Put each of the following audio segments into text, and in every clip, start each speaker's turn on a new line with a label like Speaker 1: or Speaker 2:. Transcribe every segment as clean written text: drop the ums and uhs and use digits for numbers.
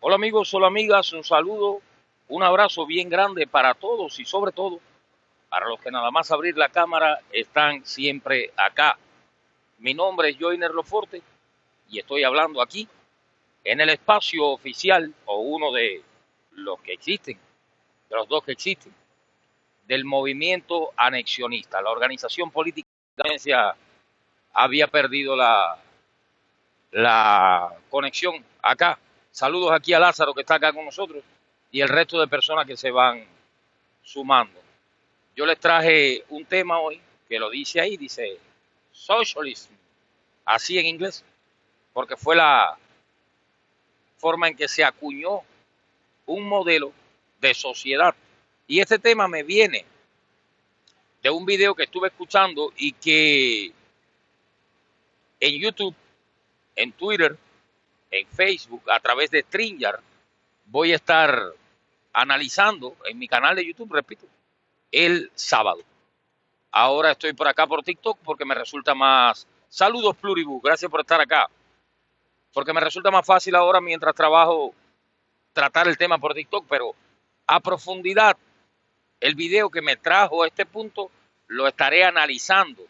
Speaker 1: Hola amigos, hola amigas, un saludo, un abrazo bien grande para todos y sobre todo para los que nada más abrir la cámara están siempre acá. Mi nombre es Joyner Loforte y estoy hablando aquí en el espacio oficial o uno de los que existen, de los dos que existen, del movimiento anexionista. La organización política había perdido la conexión acá. Saludos aquí a Lázaro que está acá con nosotros y el resto de personas que se van sumando. Yo les traje un tema hoy que lo dice ahí, dice socialism, así en inglés, porque fue la forma en que se acuñó un modelo de sociedad. Y este tema me viene de un video que estuve escuchando y que en YouTube, en Twitter, en Facebook, a través de StreamYard, voy a estar analizando en mi canal de YouTube, repito, el sábado. Ahora estoy por acá por TikTok porque me resulta más... Saludos Pluribus, gracias por estar acá. Porque me resulta más fácil ahora mientras trabajo tratar el tema por TikTok, pero a profundidad el video que me trajo a este punto lo estaré analizando.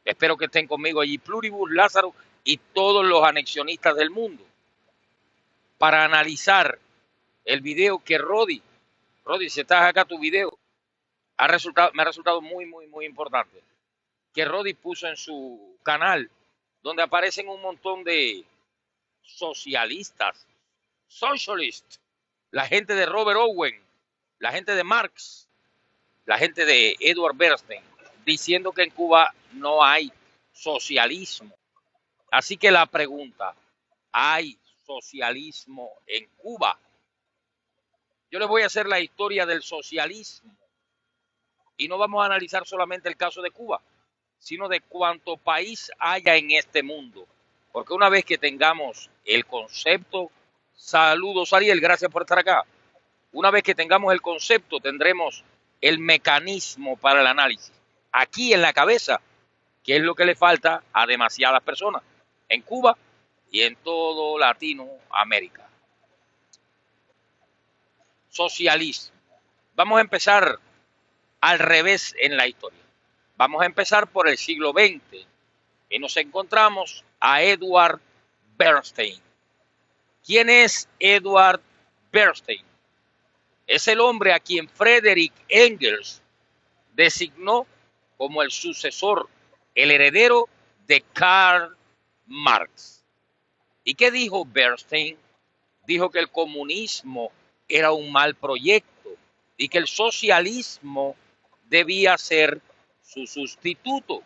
Speaker 1: Espero que estén conmigo allí Pluribus, Lázaro y todos los anexionistas del mundo para analizar el video que Rodi, si estás acá tu video, me ha resultado muy importante. Que Rodi puso en su canal, donde aparecen un montón de socialistas, socialist, la gente de Robert Owen, la gente de Marx, la gente de Edward Bernstein, diciendo que en Cuba no hay socialismo. Así que la pregunta, ¿hay socialismo en Cuba? Yo les voy a hacer la historia del socialismo y no vamos a analizar solamente el caso de Cuba, sino de cuánto país haya en este mundo. Porque una vez que tengamos el concepto, saludos Ariel, gracias por estar acá. Una vez que tengamos el concepto, tendremos el mecanismo para el análisis. Aquí en la cabeza, que es lo que le falta a demasiadas personas, en Cuba y en todo Latinoamérica. Socialismo. Vamos a empezar al revés en la historia. Vamos a empezar por el siglo XX y nos encontramos a Edward Bernstein. ¿Quién es Edward Bernstein? Es el hombre a quien Friedrich Engels designó como el sucesor, el heredero de Karl Marx. ¿Y qué dijo Bernstein? Dijo que el comunismo era un mal proyecto y que el socialismo debía ser su sustituto.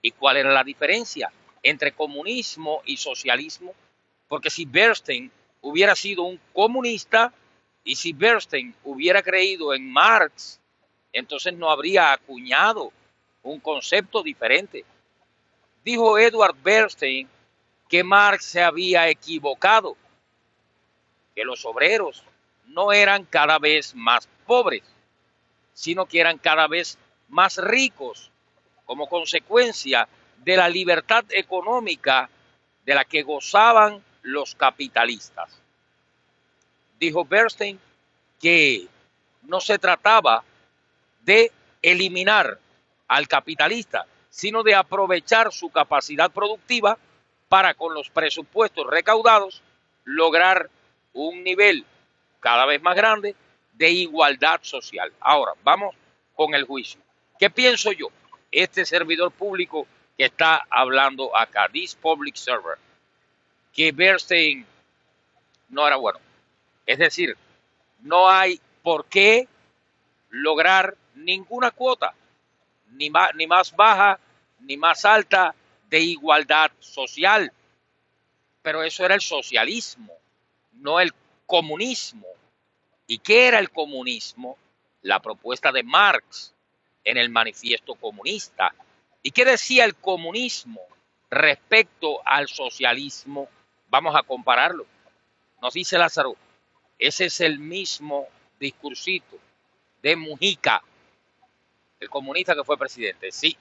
Speaker 1: ¿Y cuál era la diferencia entre comunismo y socialismo? Porque si Bernstein hubiera sido un comunista y si Bernstein hubiera creído en Marx, entonces no habría acuñado un concepto diferente. Dijo Edward Bernstein que Marx se había equivocado, que los obreros no eran cada vez más pobres, sino que eran cada vez más ricos como consecuencia de la libertad económica de la que gozaban los capitalistas. Dijo Bernstein que no se trataba de eliminar al capitalista, sino de aprovechar su capacidad productiva para, con los presupuestos recaudados, lograr un nivel cada vez más grande de igualdad social. Ahora, vamos con el juicio. ¿Qué pienso yo? Este servidor público que está hablando acá, this public server, que Bernstein no era bueno. Es decir, no hay por qué lograr ninguna cuota, ni más baja, ni más alta, de igualdad social. Pero eso era el socialismo, no el comunismo. ¿Y qué era el comunismo? La propuesta de Marx en el Manifiesto Comunista. ¿Y qué decía el comunismo respecto al socialismo? Vamos a compararlo. Nos dice Lázaro, Ese es el mismo discursito de Mujica, el comunista que fue presidente. Sí,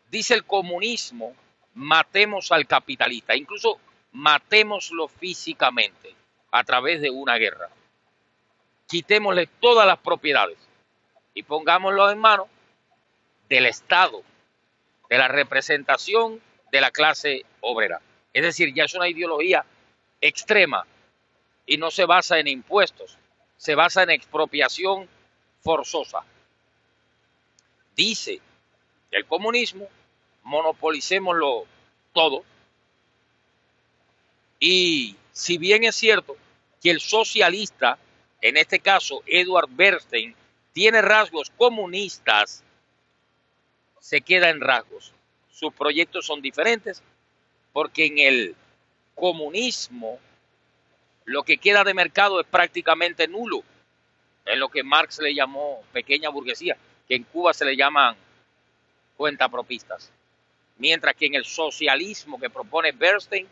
Speaker 1: dice el comunismo, matemos al capitalista, incluso matémoslo físicamente a través de una guerra. Quitémosle todas las propiedades y pongámoslo en manos del Estado, de la representación de la clase obrera. Es decir, ya es una ideología extrema y no se basa en impuestos, se basa en expropiación forzosa. Dice el comunismo, monopolicémoslo todo, y si bien es cierto que el socialista, en este caso Edward Bernstein, tiene rasgos comunistas, se queda en rasgos. Sus proyectos son diferentes porque en el comunismo lo que queda de mercado es prácticamente nulo, en lo que Marx le llamó pequeña burguesía, que en Cuba se le llaman cuentapropistas. Mientras que en el socialismo que propone Bernstein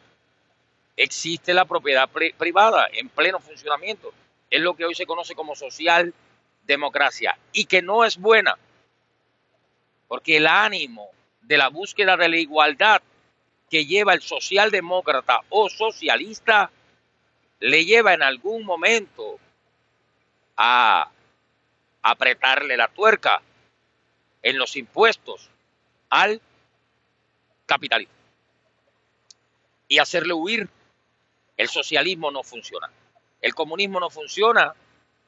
Speaker 1: existe la propiedad privada en pleno funcionamiento. Es lo que hoy se conoce como socialdemocracia y que no es buena, porque el ánimo de la búsqueda de la igualdad que lleva el socialdemócrata o socialista le lleva en algún momento a apretarle la tuerca en los impuestos al capitalismo y hacerle huir. El socialismo no funciona. El comunismo no funciona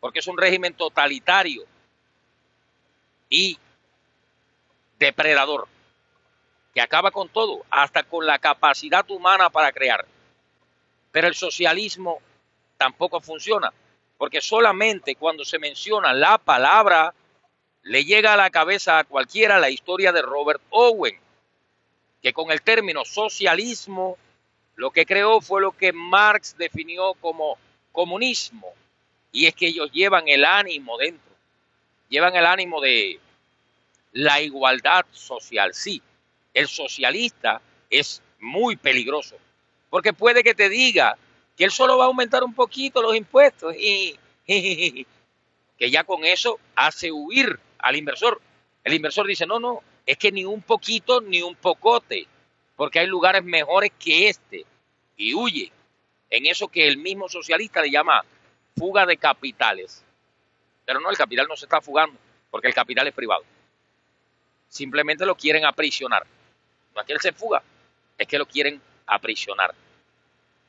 Speaker 1: porque es un régimen totalitario y depredador que acaba con todo, hasta con la capacidad humana para crear. Pero el socialismo tampoco funciona porque solamente cuando se menciona la palabra le llega a la cabeza a cualquiera la historia de Robert Owen, que con el término socialismo lo que creó fue lo que Marx definió como comunismo, y es que ellos llevan el ánimo dentro, llevan el ánimo de la igualdad social. Sí, el socialista es muy peligroso, porque puede que te diga que él solo va a aumentar un poquito los impuestos y que ya con eso hace huir al inversor. El inversor dice, no, no, es que ni un poquito ni un pocote, porque hay lugares mejores que este, y huye en eso que el mismo socialista le llama fuga de capitales. Pero no, el capital no se está fugando, porque el capital es privado. Simplemente lo quieren aprisionar. No es que él se fuga, es que lo quieren aprisionar.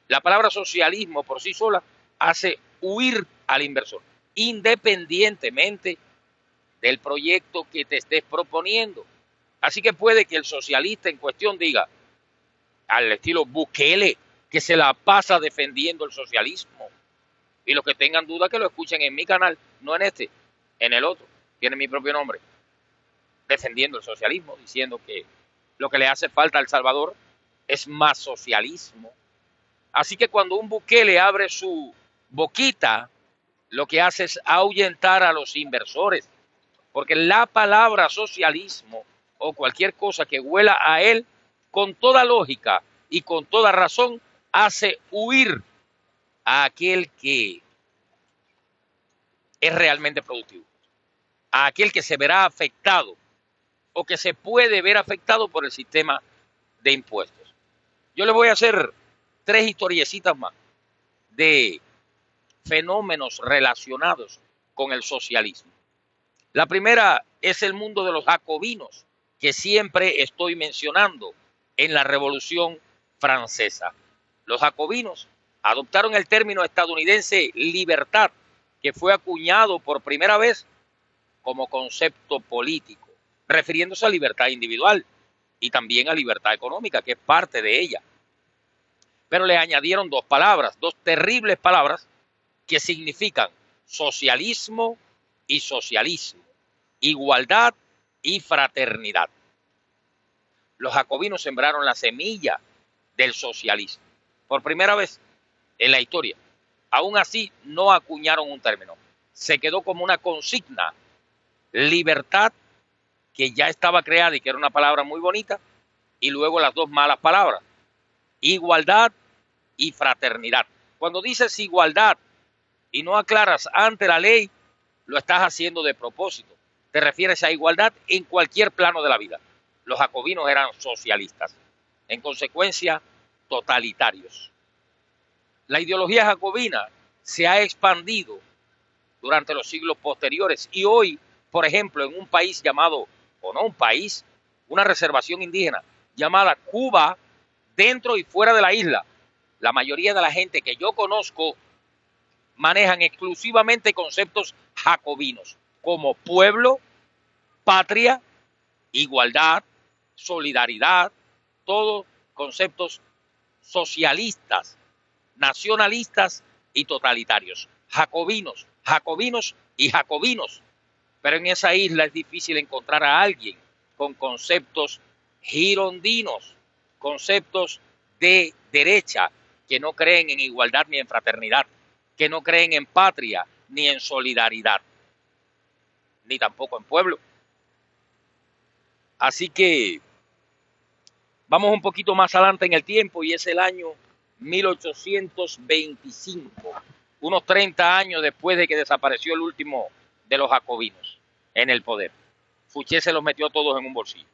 Speaker 1: La palabra socialismo por sí sola hace huir al inversor, independientemente del proyecto que te estés proponiendo. Así que puede que el socialista en cuestión diga, al estilo Bukele, que se la pasa defendiendo el socialismo. Y los que tengan duda que lo escuchen en mi canal, no en este, en el otro, tiene mi propio nombre, defendiendo el socialismo, diciendo que lo que le hace falta a El Salvador es más socialismo. Así que cuando un Bukele abre su boquita, lo que hace es ahuyentar a los inversores, porque la palabra socialismo o cualquier cosa que huela a él, con toda lógica y con toda razón, hace huir a aquel que es realmente productivo, a aquel que se verá afectado o que se puede ver afectado por el sistema de impuestos. Yo les voy a hacer 3 historiecitas más de fenómenos relacionados con el socialismo. La primera es el mundo de los jacobinos, que siempre estoy mencionando en la Revolución Francesa. Los jacobinos adoptaron el término estadounidense libertad, que fue acuñado por primera vez como concepto político, refiriéndose a libertad individual y también a libertad económica, que es parte de ella. Pero le añadieron 2 palabras, 2 terribles palabras que significan socialismo y socialismo, igualdad y fraternidad. Los jacobinos sembraron la semilla del socialismo por primera vez en la historia. Aún así, no acuñaron un término. Se quedó como una consigna. Libertad, que ya estaba creada y que era una palabra muy bonita, y luego las 2 malas palabras. Igualdad y fraternidad. Cuando dices igualdad y no aclaras ante la ley, lo estás haciendo de propósito. Te refieres a igualdad en cualquier plano de la vida. Los jacobinos eran socialistas, en consecuencia, totalitarios. La ideología jacobina se ha expandido durante los siglos posteriores y hoy, por ejemplo, en un país llamado, o no un país, una reservación indígena llamada Cuba, dentro y fuera de la isla, la mayoría de la gente que yo conozco manejan exclusivamente conceptos jacobinos, como pueblo, patria, igualdad, solidaridad, todos conceptos socialistas, nacionalistas y totalitarios. Jacobinos, jacobinos y jacobinos. Pero en esa isla es difícil encontrar a alguien con conceptos girondinos, conceptos de derecha, que no creen en igualdad ni en fraternidad, que no creen en patria ni en solidaridad, ni tampoco en pueblo. Así que vamos un poquito más adelante en el tiempo y es el año 1825, unos 30 años después de que desapareció el último de los jacobinos en el poder. Fouché se los metió todos en un bolsillo.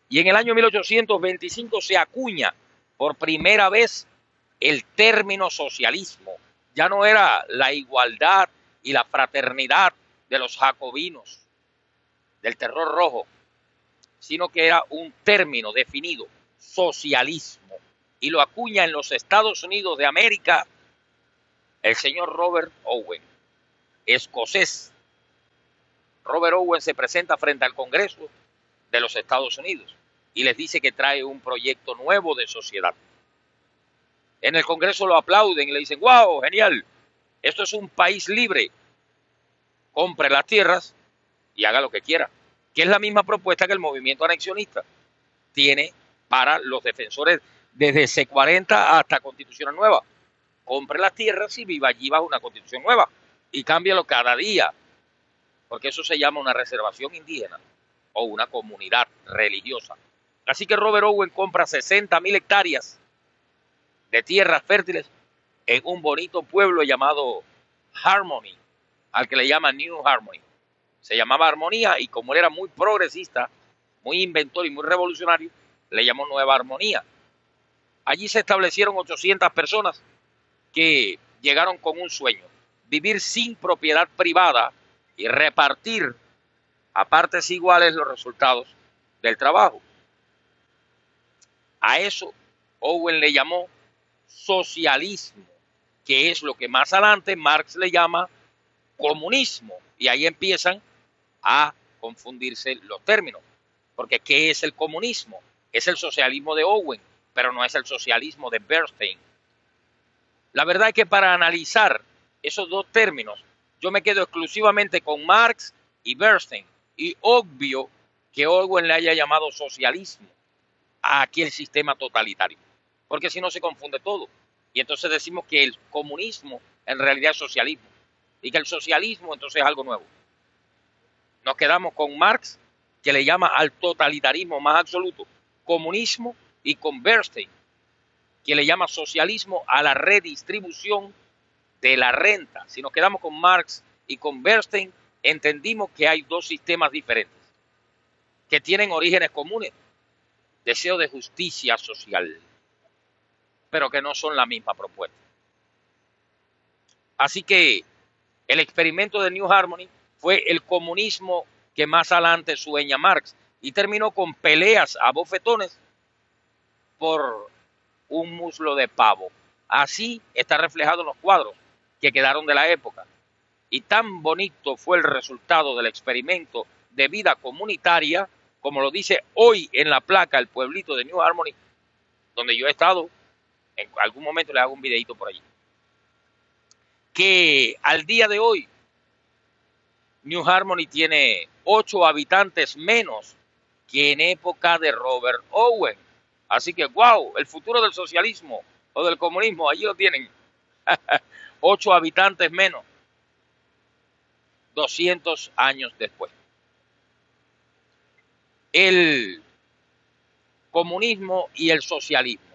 Speaker 1: Y en el año 1825 se acuña por primera vez el término socialismo. Ya no era la igualdad y la fraternidad de los jacobinos, del terror rojo, sino que era un término definido, socialismo, y lo acuña en los Estados Unidos de América el señor Robert Owen, escocés. Robert Owen se presenta frente al Congreso de los Estados Unidos y les dice que trae un proyecto nuevo de sociedad. En el Congreso lo aplauden y le dicen, wow, genial, esto es un país libre, compre las tierras y haga lo que quiera, que es la misma propuesta que el movimiento anexionista tiene para los defensores desde C40 hasta Constitución Nueva. Compre las tierras y viva allí bajo una Constitución nueva y cámbialo cada día, porque eso se llama una reservación indígena o una comunidad religiosa. Así que Robert Owen compra 60,000 hectáreas de tierras fértiles en un bonito pueblo llamado Harmony, al que le llaman New Harmony. Se llamaba Armonía y como él era muy progresista, muy inventor y muy revolucionario, le llamó Nueva Armonía. Allí se establecieron 800 personas que llegaron con un sueño, vivir sin propiedad privada y repartir a partes iguales los resultados del trabajo. A eso Owen le llamó socialismo, que es lo que más adelante Marx le llama comunismo. Y ahí empiezan a confundirse los términos. Porque ¿qué es el comunismo? Es el socialismo de Owen, pero no es el socialismo de Bernstein. La verdad es que para analizar esos dos términos, yo me quedo exclusivamente con Marx y Bernstein. Y obvio que Owen le haya llamado socialismo a aquel sistema totalitario. Porque si no se confunde todo. Y entonces decimos que el comunismo en realidad es socialismo. Y que el socialismo entonces es algo nuevo. Nos quedamos con Marx, que le llama al totalitarismo más absoluto comunismo, y con Bernstein, que le llama socialismo a la redistribución de la renta. Si nos quedamos con Marx y con Bernstein, entendimos que hay dos sistemas diferentes, que tienen orígenes comunes, deseo de justicia social, pero que no son la misma propuesta. Así que el experimento de New Harmony fue el comunismo que más adelante sueña Marx y terminó con peleas a bofetones por un muslo de pavo. Así está reflejado en los cuadros que quedaron de la época. Y tan bonito fue el resultado del experimento de vida comunitaria, como lo dice hoy en la placa el pueblito de New Harmony, donde yo he estado. En algún momento le hago un videito por allí. Que al día de hoy New Harmony tiene 8 habitantes menos que en época de Robert Owen. Así que, wow, el futuro del socialismo o del comunismo, allí lo tienen. 8 habitantes menos, 200 años después. El comunismo y el socialismo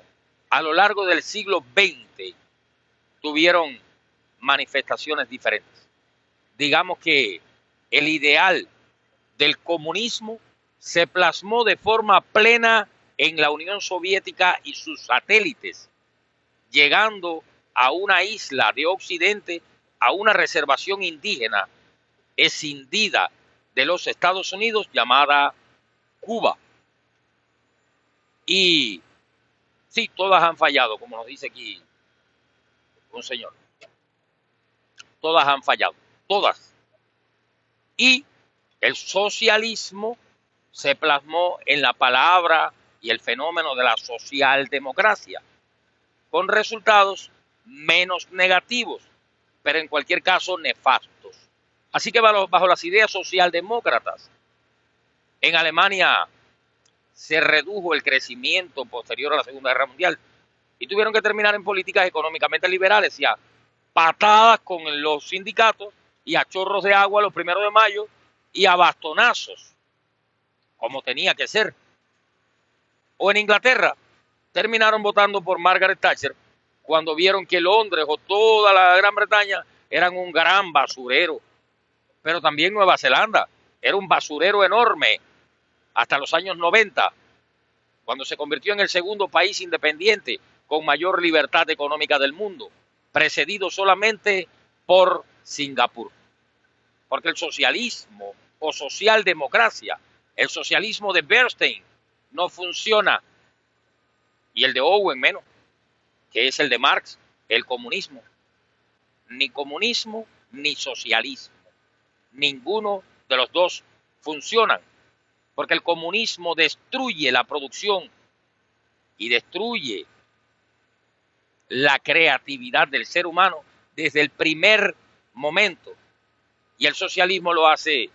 Speaker 1: a lo largo del siglo XX tuvieron manifestaciones diferentes. Digamos que el ideal del comunismo se plasmó de forma plena en la Unión Soviética y sus satélites, llegando a una isla de Occidente, a una reservación indígena escindida de los Estados Unidos llamada Cuba. Y sí, todas han fallado, como nos dice aquí un señor. Todas han fallado, todas. Y el socialismo se plasmó en la palabra y el fenómeno de la socialdemocracia, con resultados menos negativos, pero en cualquier caso nefastos. Así que bajo las ideas socialdemócratas, en Alemania se redujo el crecimiento posterior a la Segunda Guerra Mundial y tuvieron que terminar en políticas económicamente liberales y a patadas con los sindicatos y a chorros de agua los 1 de mayo y a bastonazos, como tenía que ser. O en Inglaterra, terminaron votando por Margaret Thatcher cuando vieron que Londres o toda la Gran Bretaña eran un gran basurero. Pero también Nueva Zelanda era un basurero enorme hasta los años 90, cuando se convirtió en el segundo país independiente con mayor libertad económica del mundo, precedido solamente por Singapur. Porque el socialismo o socialdemocracia, el socialismo de Bernstein, no funciona, y el de Owen menos, que es el de Marx, el comunismo. Ni comunismo ni socialismo. Ninguno de los dos funcionan, porque el comunismo destruye la producción y destruye la creatividad del ser humano desde el primer momento, y el socialismo lo hace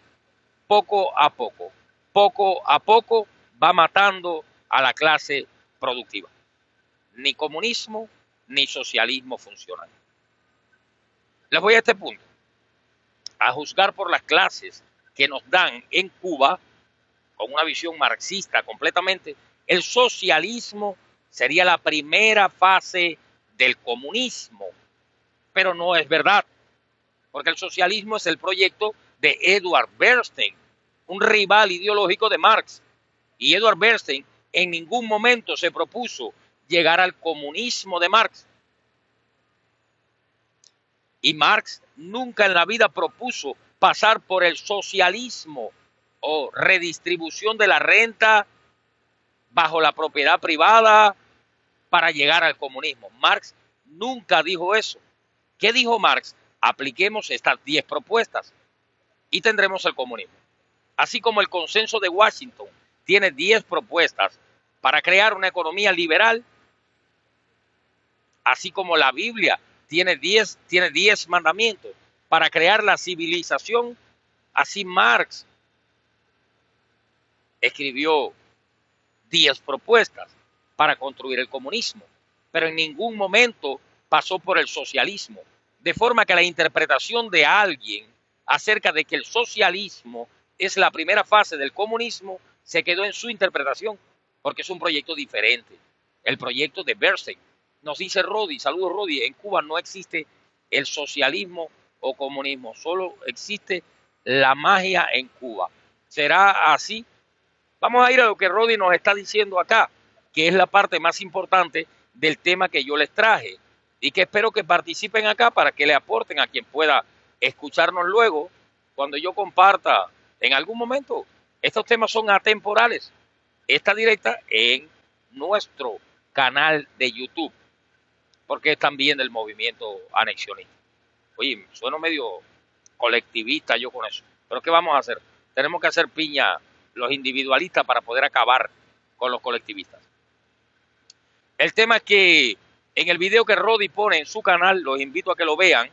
Speaker 1: poco a poco. Poco a poco va matando a la clase productiva. Ni comunismo ni socialismo funcionan. Les voy a este punto. A juzgar por las clases que nos dan en Cuba, con una visión marxista completamente, el socialismo sería la primera fase del comunismo. Pero no es verdad, porque el socialismo es el proyecto de Edward Bernstein, un rival ideológico de Marx. Y Edward Bernstein en ningún momento se propuso llegar al comunismo de Marx. Y Marx nunca en la vida propuso pasar por el socialismo o redistribución de la renta bajo la propiedad privada para llegar al comunismo. Marx nunca dijo eso. ¿Qué dijo Marx? Apliquemos estas 10 propuestas y tendremos el comunismo. Así como el consenso de Washington tiene 10 propuestas para crear una economía liberal, así como la Biblia tiene 10 mandamientos para crear la civilización, así Marx escribió 10 propuestas para construir el comunismo, pero en ningún momento pasó por el socialismo, de forma que la interpretación de alguien acerca de que el socialismo es la primera fase del comunismo se quedó en su interpretación, porque es un proyecto diferente, el proyecto de Bernstein. Nos dice Rodi, saludos Rodi, en Cuba no existe el socialismo o comunismo, solo existe la magia en Cuba. ¿Será así? Vamos a ir a lo que Rodi nos está diciendo acá, que es la parte más importante del tema que yo les traje y que espero que participen acá para que le aporten a quien pueda escucharnos luego cuando yo comparta en algún momento. Estos temas son atemporales. Esta directa en nuestro canal de YouTube, porque es también del movimiento anexionista. Oye, sueno medio colectivista yo con eso, pero ¿qué vamos a hacer? Tenemos que hacer piña los individualistas para poder acabar con los colectivistas. El tema es que en el video que Rodi pone en su canal, los invito a que lo vean,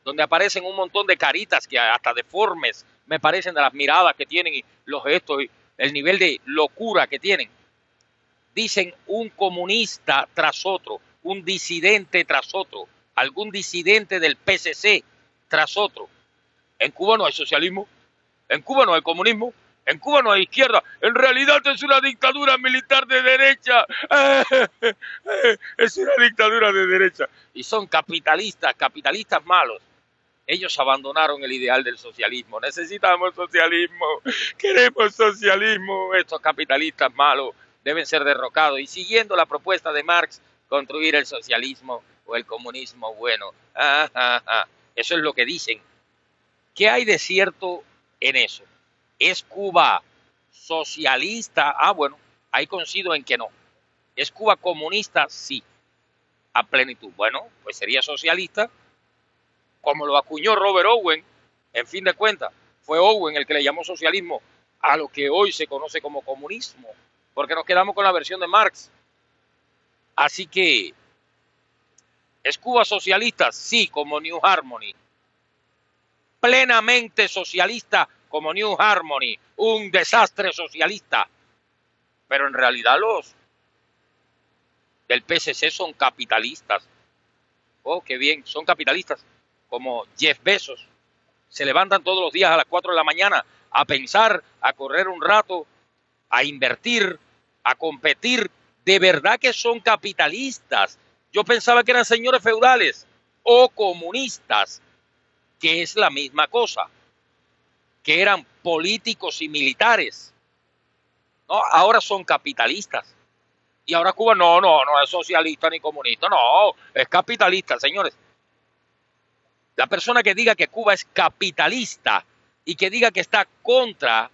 Speaker 1: donde aparecen un montón de caritas que hasta deformes me parecen de las miradas que tienen y los gestos y el nivel de locura que tienen. Dicen un comunista tras otro, un disidente tras otro, algún disidente del PCC tras otro. En Cuba no hay socialismo, en Cuba no hay comunismo, En Cuba no hay izquierda. En realidad es una dictadura militar de derecha. Es una dictadura de derecha. Y son capitalistas, capitalistas malos. Ellos abandonaron el ideal del socialismo. Necesitamos socialismo. Queremos socialismo. Estos capitalistas malos deben ser derrocados. Y siguiendo la propuesta de Marx, construir el socialismo o el comunismo bueno. Eso es lo que dicen. ¿Qué hay de cierto en eso? ¿Es Cuba socialista? Bueno, ahí coincido en que no. ¿Es Cuba comunista? Sí, a plenitud. Bueno, pues sería socialista, como lo acuñó Robert Owen. En fin de cuentas, fue Owen el que le llamó socialismo a lo que hoy se conoce como comunismo, porque nos quedamos con la versión de Marx. Así que, ¿es Cuba socialista? Sí, como New Harmony. Plenamente socialista como New Harmony, un desastre socialista. Pero en realidad los del PSC son capitalistas. Oh, qué bien, son capitalistas como Jeff Bezos. Se levantan todos los días a las 4 de la mañana a pensar, a correr un rato, a invertir, a competir. De verdad que son capitalistas. Yo pensaba que eran señores feudales o comunistas, que es la misma cosa, que eran políticos y militares. No, ahora son capitalistas. Y ahora Cuba no es socialista ni comunista, no, es capitalista, señores. La persona que diga que Cuba es capitalista y que diga que está contra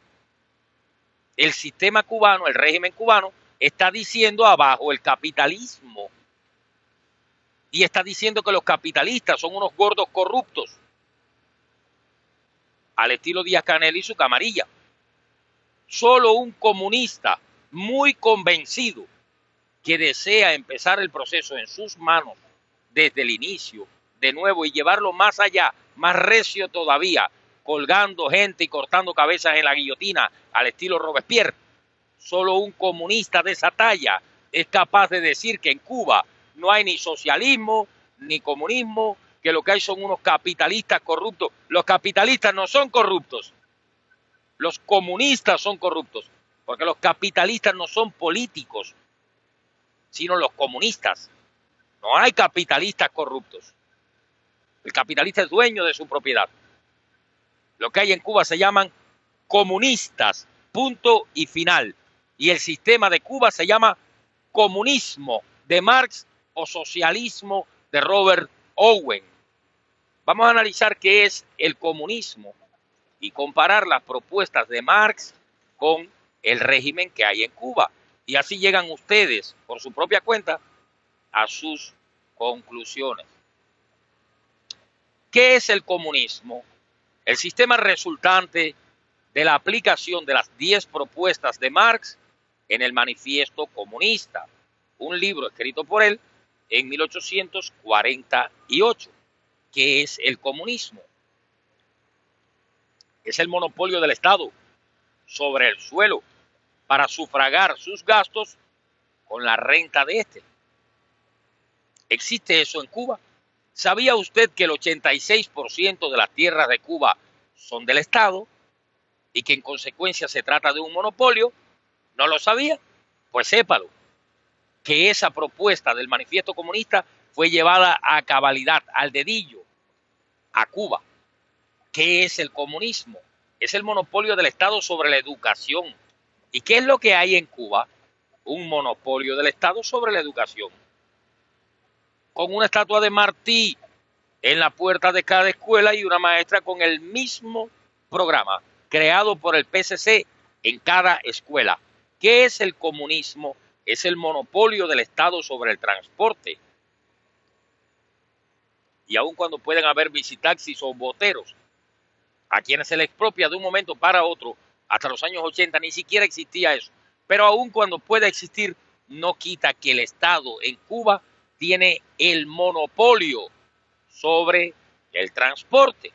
Speaker 1: el sistema cubano, el régimen cubano, está diciendo abajo el capitalismo. Y está diciendo que los capitalistas son unos gordos corruptos, al estilo Díaz-Canel y su camarilla. Solo un comunista muy convencido que desea empezar el proceso en sus manos desde el inicio, de nuevo, y llevarlo más allá, más recio todavía, colgando gente y cortando cabezas en la guillotina al estilo Robespierre. Solo un comunista de esa talla es capaz de decir que en Cuba no hay ni socialismo ni comunismo, que lo que hay son unos capitalistas corruptos. Los capitalistas no son corruptos, los comunistas son corruptos, porque los capitalistas no son políticos, sino los comunistas. No hay capitalistas corruptos. El capitalista es dueño de su propiedad. Lo que hay en Cuba se llaman comunistas, punto y final. Y el sistema de Cuba se llama comunismo de Marx o socialismo de Robert Owen. Vamos a analizar qué es el comunismo y comparar las propuestas de Marx con el régimen que hay en Cuba. Y así llegan ustedes, por su propia cuenta, a sus conclusiones. ¿Qué es el comunismo? El sistema resultante de la aplicación de las 10 propuestas de Marx en el Manifiesto Comunista, un libro escrito por él en 1848. ¿Qué es el comunismo? Es el monopolio del Estado sobre el suelo para sufragar sus gastos con la renta de este. ¿Existe eso en Cuba? ¿Sabía usted que el 86% de las tierras de Cuba son del Estado y que en consecuencia se trata de un monopolio? ¿No lo sabía? Pues sépalo, que esa propuesta del Manifiesto Comunista fue llevada a cabalidad, al dedillo, a Cuba. ¿Qué es el comunismo? Es el monopolio del Estado sobre la educación. ¿Y qué es lo que hay en Cuba? Un monopolio del Estado sobre la educación. Con una estatua de Martí en la puerta de cada escuela y una maestra con el mismo programa creado por el PSC en cada escuela. ¿Qué es el comunismo? Es el monopolio del Estado sobre el transporte. Y aun cuando pueden haber visitaxis o boteros, a quienes se les expropia de un momento para otro, hasta los años 80 ni siquiera existía eso. Pero aun cuando pueda existir, no quita que el Estado en Cuba tiene el monopolio sobre el transporte,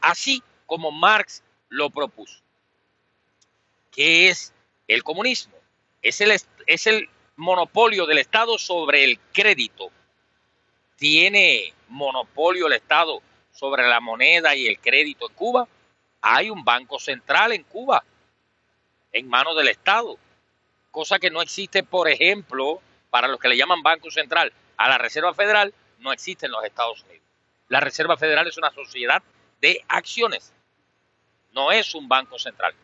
Speaker 1: así como Marx lo propuso. ¿Qué es el comunismo? Es el monopolio del Estado sobre el crédito. ¿Tiene monopolio el Estado sobre la moneda y el crédito en Cuba? Hay un banco central en Cuba en manos del Estado, cosa que no existe, por ejemplo, para los que le llaman Banco Central a la Reserva Federal, no existe en los Estados Unidos. La Reserva Federal es una sociedad de acciones, no es un banco central,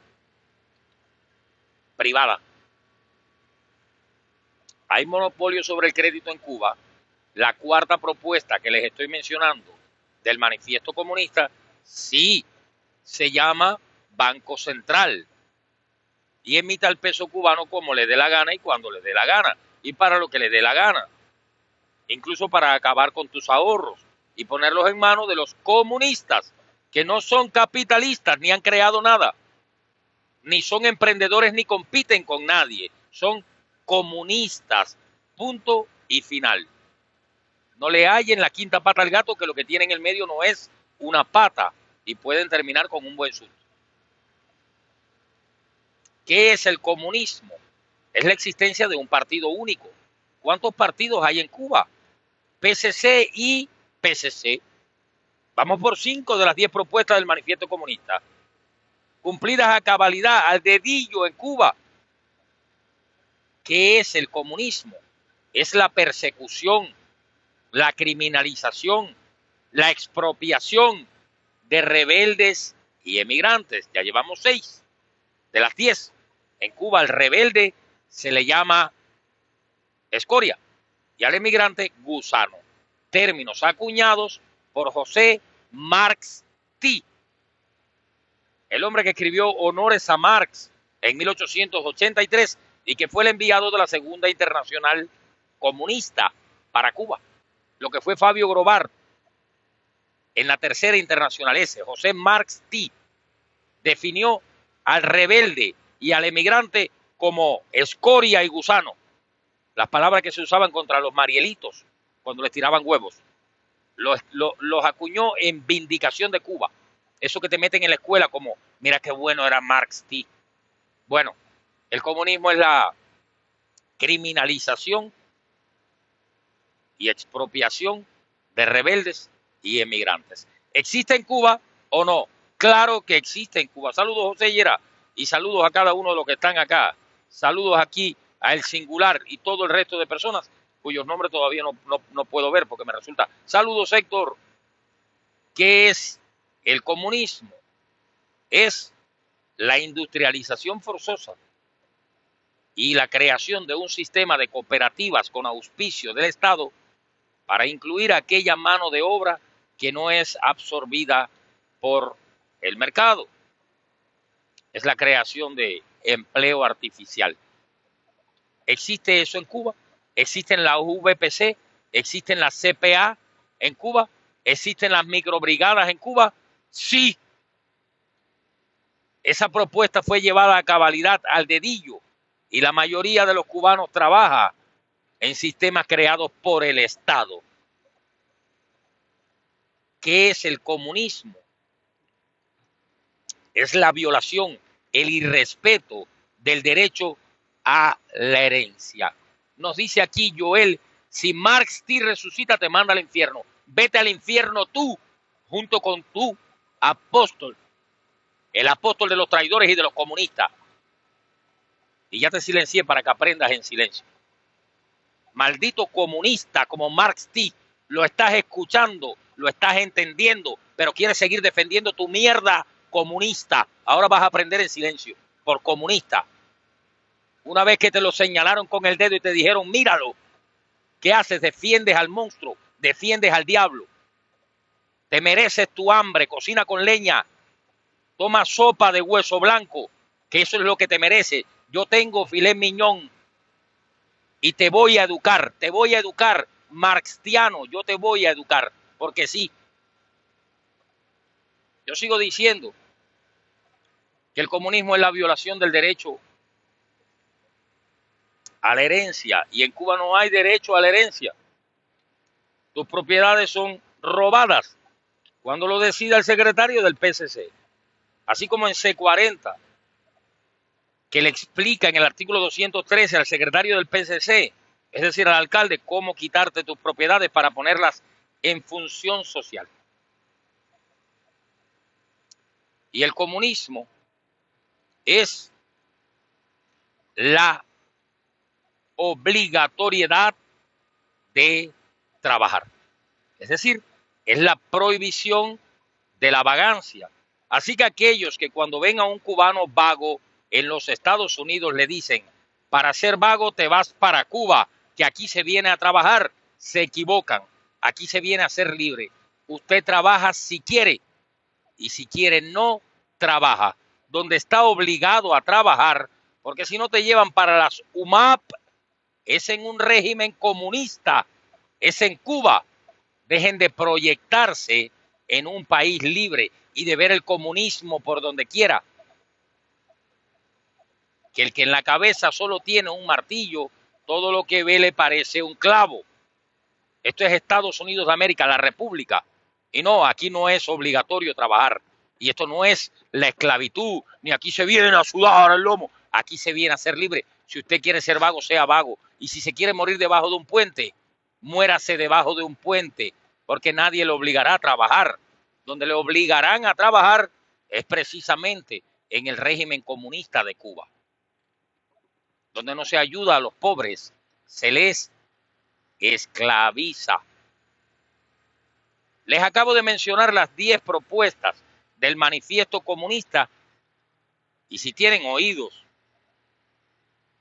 Speaker 1: privada. Hay monopolio sobre el crédito en Cuba. La cuarta propuesta que les estoy mencionando del manifiesto comunista sí se llama Banco Central y emita el peso cubano como le dé la gana y cuando le dé la gana y para lo que le dé la gana, incluso para acabar con tus ahorros y ponerlos en manos de los comunistas, que no son capitalistas ni han creado nada, ni son emprendedores ni compiten con nadie, son comunistas, punto y final. No le hallen la quinta pata al gato, que lo que tiene en el medio no es una pata y pueden terminar con un buen susto. ¿Qué es el comunismo? Es la existencia de un partido único. ¿Cuántos partidos hay en Cuba? PCC y PCC. Vamos por 5 de las 10 propuestas del manifiesto comunista, cumplidas a cabalidad, al dedillo en Cuba. ¿Qué es el comunismo? Es la persecución, la criminalización, la expropiación de rebeldes y emigrantes. Ya llevamos 6 de las 10. En Cuba al rebelde se le llama escoria y al emigrante gusano. Términos acuñados por José Marx T., el hombre que escribió Honores a Marx en 1883 y que fue el enviado de la Segunda Internacional Comunista para Cuba. Lo que fue Fabio Grobar en la Tercera Internacional. José Marx T. definió al rebelde y al emigrante como escoria y gusano, las palabras que se usaban contra los marielitos cuando les tiraban huevos. Los acuñó en vindicación de Cuba. Eso que te meten en la escuela como, mira qué bueno era Marx T. Bueno, el comunismo es la criminalización y expropiación de rebeldes y emigrantes. ¿Existe en Cuba o no? Claro que existe en Cuba. Saludos, José Llera, y saludos a cada uno de los que están acá. Saludos aquí a El Singular y todo el resto de personas cuyos nombres todavía no puedo ver porque me resulta. Saludos, Héctor. ¿Qué es el comunismo? Es la industrialización forzosa y la creación de un sistema de cooperativas con auspicio del Estado para incluir aquella mano de obra que no es absorbida por el mercado. Es la creación de empleo artificial. ¿Existe eso en Cuba? ¿Existen las VPC? ¿Existen las CPA en Cuba? ¿Existen las microbrigadas en Cuba? Sí. Esa propuesta fue llevada a cabalidad al dedillo y la mayoría de los cubanos trabaja en sistemas creados por el Estado. ¿Qué es el comunismo? Es la violación, el irrespeto del derecho a la herencia. Nos dice aquí Joel, si Marx te resucita te manda al infierno. Vete al infierno tú, junto con tu apóstol, el apóstol de los traidores y de los comunistas. Y ya te silencié para que aprendas en silencio. Maldito comunista como Marx T., lo estás escuchando, lo estás entendiendo, pero quieres seguir defendiendo tu mierda comunista. Ahora vas a aprender en silencio, por comunista. Una vez que te lo señalaron con el dedo y te dijeron, míralo, ¿qué haces? Defiendes al monstruo, defiendes al diablo. Te mereces tu hambre, cocina con leña, toma sopa de hueso blanco, que eso es lo que te mereces. Yo tengo filet miñón y te voy a educar, marxiano, yo te voy a educar, porque sí. Yo sigo diciendo que el comunismo es la violación del derecho a la herencia, y en Cuba no hay derecho a la herencia. Tus propiedades son robadas cuando lo decida el secretario del PCC, así como en C40, que le explica en el artículo 213 al secretario del PCC, es decir, al alcalde, cómo quitarte tus propiedades para ponerlas en función social. Y el comunismo es la obligatoriedad de trabajar. Es decir, es la prohibición de la vagancia. Así que aquellos que cuando ven a un cubano vago en los Estados Unidos le dicen, para ser vago te vas para Cuba, que aquí se viene a trabajar, se equivocan. Aquí se viene a ser libre. Usted trabaja si quiere y si quiere no trabaja. Donde está obligado a trabajar, porque si no te llevan para las UMAP, es en un régimen comunista, es en Cuba. Dejen de proyectarse en un país libre y de ver el comunismo por donde quiera. Que el que en la cabeza solo tiene un martillo, todo lo que ve le parece un clavo. Esto es Estados Unidos de América, la República. Y no, aquí no es obligatorio trabajar. Y esto no es la esclavitud, ni aquí se viene a sudar el lomo. Aquí se viene a ser libre. Si usted quiere ser vago, sea vago. Y si se quiere morir debajo de un puente, muérase debajo de un puente, porque nadie le obligará a trabajar. Donde le obligarán a trabajar es precisamente en el régimen comunista de Cuba, donde no se ayuda a los pobres, se les esclaviza. Les acabo de mencionar las 10 propuestas del manifiesto comunista y si tienen oídos,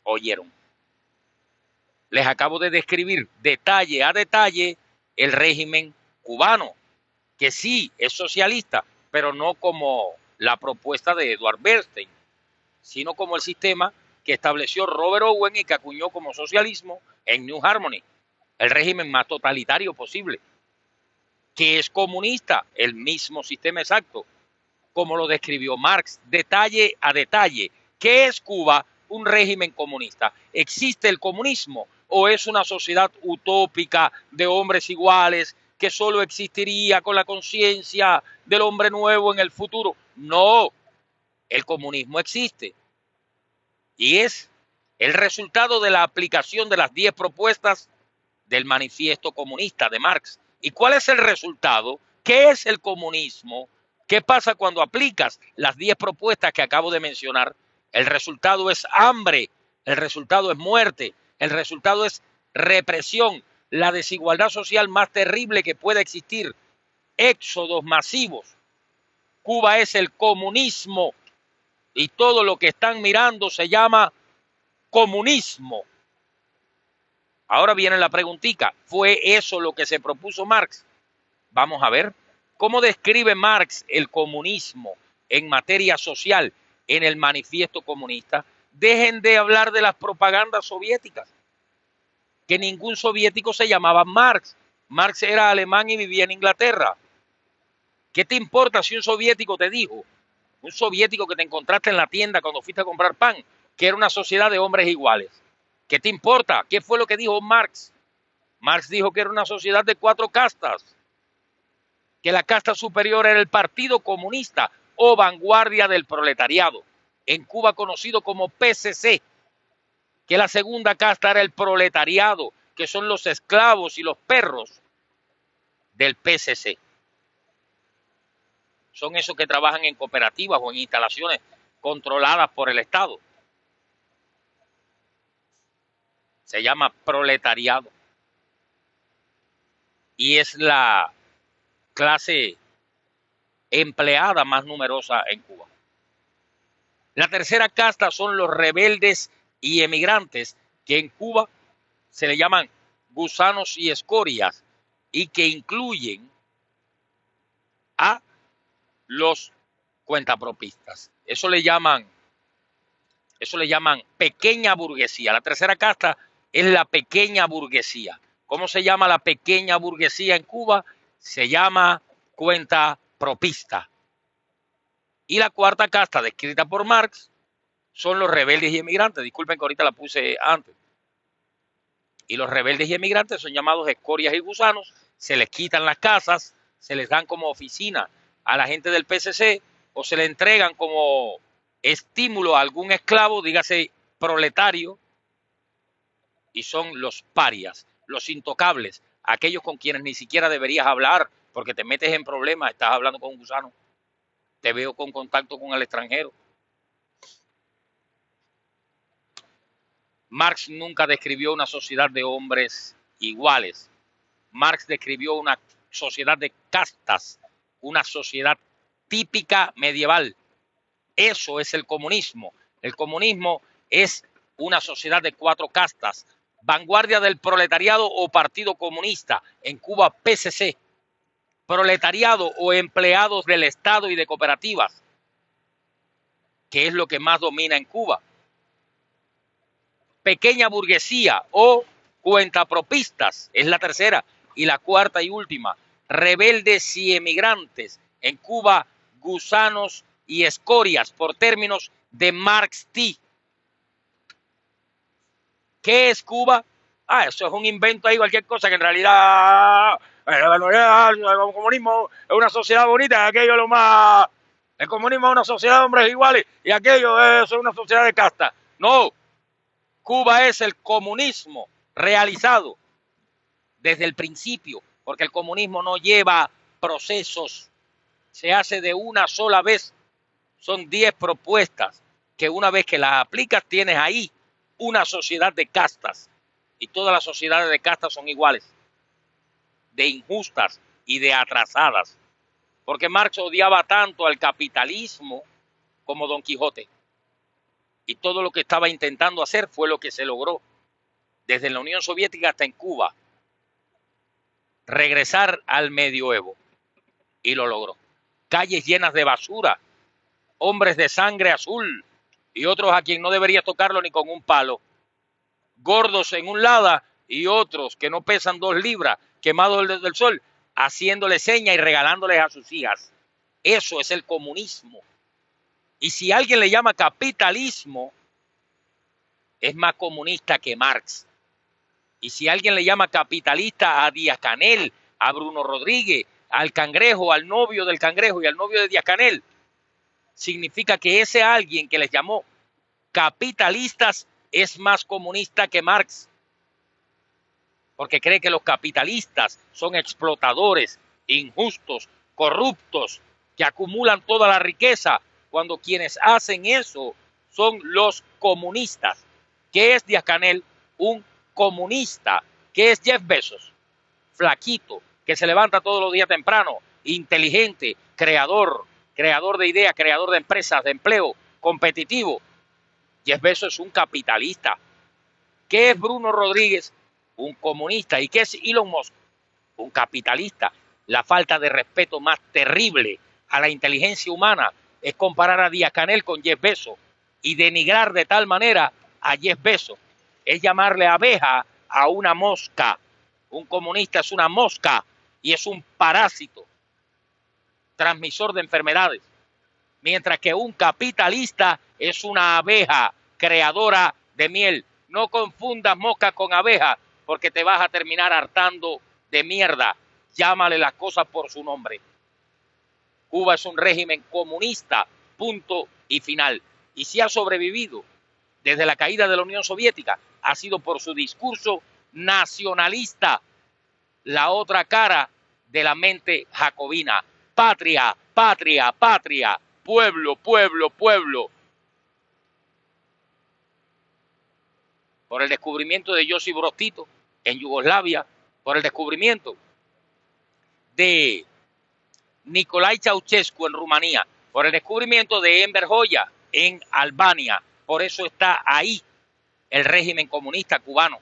Speaker 1: oyeron. Les acabo de describir detalle a detalle el régimen cubano, que sí es socialista, pero no como la propuesta de Edward Bernstein, sino como el sistema que estableció Robert Owen y que acuñó como socialismo en New Harmony, el régimen más totalitario posible, que es comunista, el mismo sistema exacto, como lo describió Marx, detalle a detalle. ¿Qué es Cuba? Un régimen comunista. ¿Existe el comunismo o es una sociedad utópica de hombres iguales que solo existiría con la conciencia del hombre nuevo en el futuro? No, el comunismo existe y es el resultado de la aplicación de las 10 propuestas del manifiesto comunista de Marx. ¿Y cuál es el resultado? ¿Qué es el comunismo? ¿Qué pasa cuando aplicas las 10 propuestas que acabo de mencionar? El resultado es hambre, el resultado es muerte, el resultado es represión, la desigualdad social más terrible que pueda existir, éxodos masivos. Cuba es el comunismo y todo lo que están mirando se llama comunismo. Ahora viene la preguntita, ¿fue eso lo que se propuso Marx? Vamos a ver cómo describe Marx el comunismo en materia social en el manifiesto comunista. Dejen de hablar de las propagandas soviéticas, que ningún soviético se llamaba Marx. Marx era alemán y vivía en Inglaterra. ¿Qué te importa si un soviético te dijo, un soviético que te encontraste en la tienda cuando fuiste a comprar pan, que era una sociedad de hombres iguales? ¿Qué te importa? ¿Qué fue lo que dijo Marx? Marx dijo que era una sociedad de 4 castas, que la casta superior era el Partido Comunista o vanguardia del proletariado, en Cuba conocido como PCC, que la segunda casta era el proletariado, que son los esclavos y los perros del PCC. Son esos que trabajan en cooperativas o en instalaciones controladas por el Estado. Se llama proletariado. Y es la clase empleada más numerosa en Cuba. La tercera casta son los rebeldes y emigrantes, que en Cuba se le llaman gusanos y escorias, y que incluyen a los cuentapropistas. Eso le llaman pequeña burguesía. La tercera casta es la pequeña burguesía. ¿Cómo se llama la pequeña burguesía en Cuba? Se llama cuentapropista. Y la cuarta casta, descrita por Marx, son los rebeldes y emigrantes. Disculpen que ahorita la puse antes. Y los rebeldes y emigrantes son llamados escorias y gusanos. Se les quitan las casas, se les dan como oficina a la gente del PCC o se le entregan como estímulo a algún esclavo, dígase proletario, y son los parias, los intocables, aquellos con quienes ni siquiera deberías hablar porque te metes en problemas, estás hablando con un gusano, te veo con contacto con el extranjero. Marx nunca describió una sociedad de hombres iguales. Marx describió una sociedad de castas, una sociedad típica medieval. Eso es el comunismo. El comunismo es una sociedad de 4 castas. Vanguardia del proletariado o Partido Comunista. En Cuba, PCC. Proletariado o empleados del Estado y de cooperativas, que es lo que más domina en Cuba. Pequeña burguesía o cuentapropistas, es la tercera. Y la cuarta y última, rebeldes y emigrantes. En Cuba, gusanos y escorias, por términos de Marx T. ¿Qué es Cuba? Eso es un invento ahí, cualquier cosa que en realidad el comunismo es una sociedad bonita, aquello es lo más. El comunismo es una sociedad de hombres iguales y aquello es una sociedad de casta. No, Cuba es el comunismo realizado desde el principio, porque el comunismo no lleva procesos, se hace de una sola vez. Son 10 propuestas que una vez que las aplicas tienes ahí una sociedad de castas. Y todas las sociedades de castas son iguales, de injustas y de atrasadas. Porque Marx odiaba tanto al capitalismo como Don Quijote. Y todo lo que estaba intentando hacer fue lo que se logró desde la Unión Soviética hasta en Cuba. Regresar al medioevo. Y lo logró. Calles llenas de basura, hombres de sangre azul y otros a quien no debería tocarlo ni con un palo. Gordos en un lado y otros que no pesan 2 libras, quemados desde el sol, haciéndole señas y regalándoles a sus hijas. Eso es el comunismo. Y si alguien le llama capitalismo, es más comunista que Marx. Y si alguien le llama capitalista a Díaz-Canel, a Bruno Rodríguez, al Cangrejo, al novio del Cangrejo y al novio de Díaz-Canel, significa que ese alguien que les llamó capitalistas es más comunista que Marx, porque cree que los capitalistas son explotadores, injustos, corruptos, que acumulan toda la riqueza, cuando quienes hacen eso son los comunistas. ¿Qué es Díaz-Canel? Un comunista. ¿Qué es Jeff Bezos? Flaquito, que se levanta todos los días temprano, inteligente, creador de ideas, creador de empresas, de empleo, competitivo. Jeff Bezos es un capitalista. ¿Qué es Bruno Rodríguez? Un comunista. ¿Y qué es Elon Musk? Un capitalista. La falta de respeto más terrible a la inteligencia humana es comparar a Díaz-Canel con Jeff Bezos y denigrar de tal manera a Jeff Bezos. Es llamarle abeja a una mosca. Un comunista es una mosca y es un parásito, transmisor de enfermedades. Mientras que un capitalista es una abeja creadora de miel. No confundas mosca con abeja, porque te vas a terminar hartando de mierda. Llámale las cosas por su nombre. Cuba es un régimen comunista, punto y final. Y si ha sobrevivido desde la caída de la Unión Soviética, ha sido por su discurso nacionalista, la otra cara de la mente jacobina. Patria, patria, patria, pueblo, pueblo, pueblo. Por el descubrimiento de Josip Broz Tito en Yugoslavia, por el descubrimiento de Nicolae Ceausescu en Rumanía, por el descubrimiento de Enver Hoxha en Albania. Por eso está ahí el régimen comunista cubano.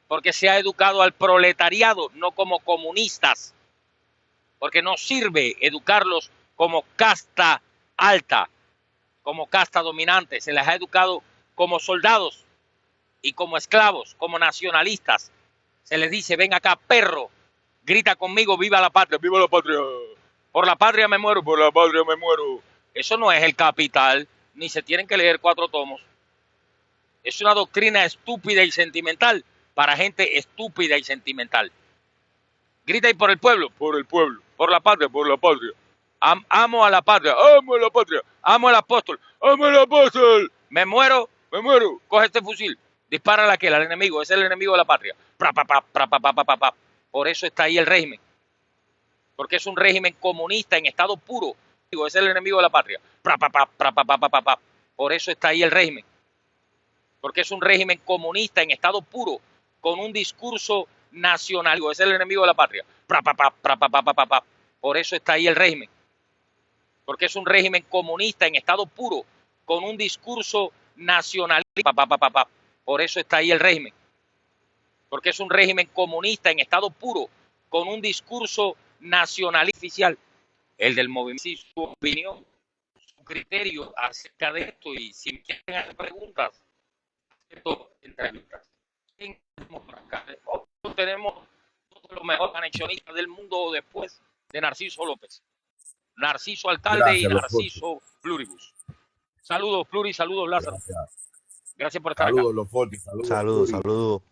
Speaker 1: Porque se ha educado al proletariado, no como comunistas. Porque no sirve educarlos como casta alta, como casta dominante. Se les ha educado como soldados y como esclavos, como nacionalistas. Se les dice, ven acá, perro, grita conmigo, viva la patria, viva la patria. Por la patria me muero, por la patria me muero. Eso no es el Capital, ni se tienen que leer 4 tomos. Es una doctrina estúpida y sentimental para gente estúpida y sentimental. Grita ahí por el pueblo, por la patria, por la patria. Amo a la patria, amo a la patria, amo al apóstol, amo al apóstol. Me muero, coge este fusil, dispara al enemigo, ese es el enemigo de la patria. Por eso está ahí el régimen, porque es un régimen comunista en estado puro. Ese es el enemigo de la patria. Por eso está ahí el régimen. porque es un régimen comunista en estado puro, con un discurso nacional. Es el enemigo de la patria. Por eso está ahí el régimen, porque es un régimen comunista en estado puro, con un discurso nacionalista. Por eso está ahí el régimen, porque es un régimen comunista en estado puro, con un discurso nacionalista oficial. El del movimiento, su opinión, su criterio acerca de esto, y si me quieren hacer preguntas, entrevistas. Tenemos los mejores anexionistas del mundo después de Narciso López, Narciso Alcalde. Gracias, y Narciso Pluribus. Saludos, Pluri, saludos, Lázaro. Gracias por estar acá.
Speaker 2: Saludos, Loforti, saludos.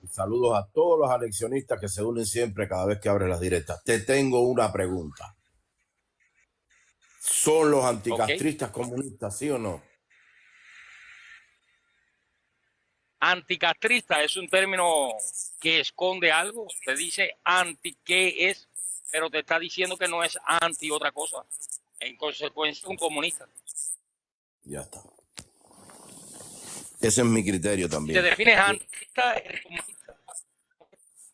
Speaker 2: Saludos a todos los anexionistas que se unen siempre cada vez que abren las directas. Te tengo una pregunta. ¿Son los anticastristas comunistas, sí o no?
Speaker 1: Anticastrista es un término que esconde algo. Te dice anti qué es, pero te está diciendo que no es anti otra cosa. En consecuencia, un comunista.
Speaker 2: Ya está. Ese es mi criterio también.
Speaker 1: Si te defines anticastrista, eres comunista.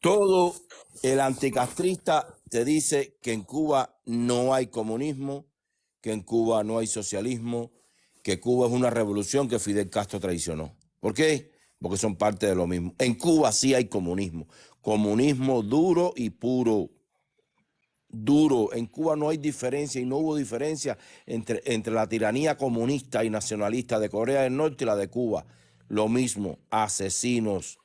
Speaker 2: Todo el anticastrista te dice que en Cuba no hay comunismo, que en Cuba no hay socialismo, que Cuba es una revolución que Fidel Castro traicionó. ¿Por qué? Porque son parte de lo mismo. En Cuba sí hay comunismo. Comunismo duro y puro. Duro. En Cuba no hay diferencia y no hubo diferencia entre la tiranía comunista y nacionalista de Corea del Norte y la de Cuba. Lo mismo, asesinos,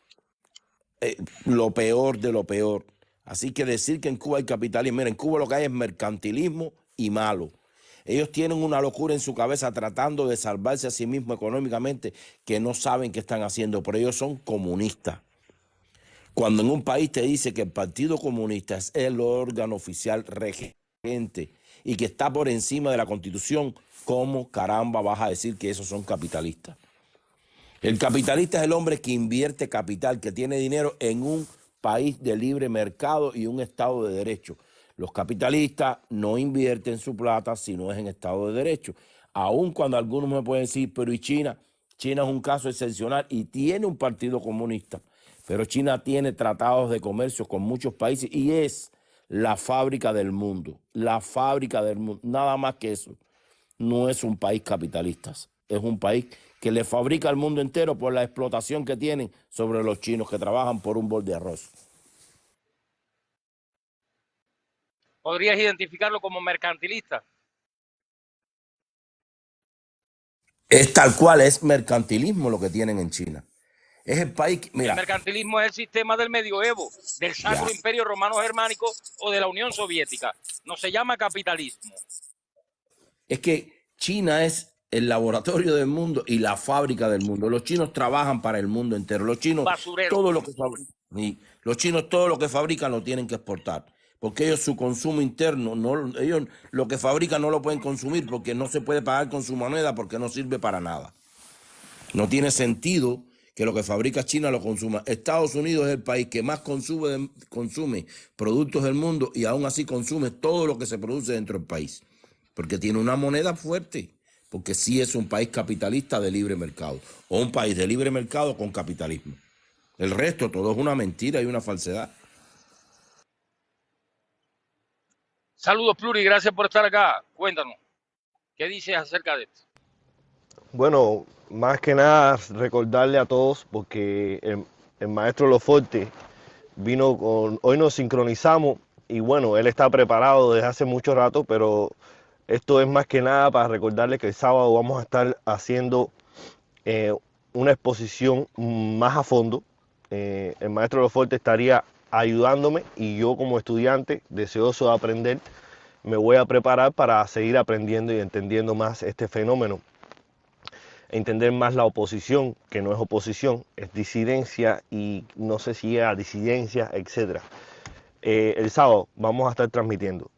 Speaker 2: lo peor de lo peor. Así que decir que en Cuba hay capitalismo, mira, en Cuba lo que hay es mercantilismo y malo. Ellos tienen una locura en su cabeza tratando de salvarse a sí mismos económicamente que no saben qué están haciendo, pero ellos son comunistas. Cuando en un país te dice que el Partido Comunista es el órgano oficial regente y que está por encima de la Constitución, ¿cómo caramba vas a decir que esos son capitalistas? El capitalista es el hombre que invierte capital, que tiene dinero en un país de libre mercado y un Estado de Derecho. Los capitalistas no invierten su plata si no es en Estado de Derecho. Aun cuando algunos me pueden decir, pero ¿y China? China es un caso excepcional y tiene un partido comunista. Pero China tiene tratados de comercio con muchos países y es la fábrica del mundo. La fábrica del mundo. Nada más que eso. No es un país capitalista. Es un país que le fabrica al mundo entero por la explotación que tienen sobre los chinos que trabajan por un bol de arroz.
Speaker 1: ¿Podrías identificarlo como mercantilista?
Speaker 2: Es tal cual, es mercantilismo lo que tienen en China. Es el país, mira.
Speaker 1: El mercantilismo es el sistema del medioevo, del Sacro Imperio Romano Germánico o de la Unión Soviética. No se llama capitalismo.
Speaker 2: Es que China es el laboratorio del mundo y la fábrica del mundo. Los chinos trabajan para el mundo entero. Los chinos, todo lo que fabrican, los chinos todo lo que fabrican lo tienen que exportar. Porque ellos su consumo interno, ellos lo que fabrican no lo pueden consumir porque no se puede pagar con su moneda porque no sirve para nada. No tiene sentido que lo que fabrica China lo consuma. Estados Unidos es el país que más consume productos del mundo y aún así consume todo lo que se produce dentro del país. Porque tiene una moneda fuerte. Porque sí es un país capitalista de libre mercado. O un país de libre mercado con capitalismo. El resto todo es una mentira y una falsedad.
Speaker 1: Saludos, Pluri, gracias por estar acá. Cuéntanos, ¿qué dices acerca de esto?
Speaker 3: Bueno, más que nada recordarle a todos, porque el maestro Loforti vino con... Hoy nos sincronizamos y bueno, él está preparado desde hace mucho rato, pero esto es más que nada para recordarle que el sábado vamos a estar haciendo una exposición más a fondo. El maestro Loforti estaría ayudándome y yo como estudiante deseoso de aprender me voy a preparar para seguir aprendiendo y entendiendo más este fenómeno, entender más la oposición, que no es oposición, es disidencia y no sé si es disidencia, etc. El sábado vamos a estar transmitiendo.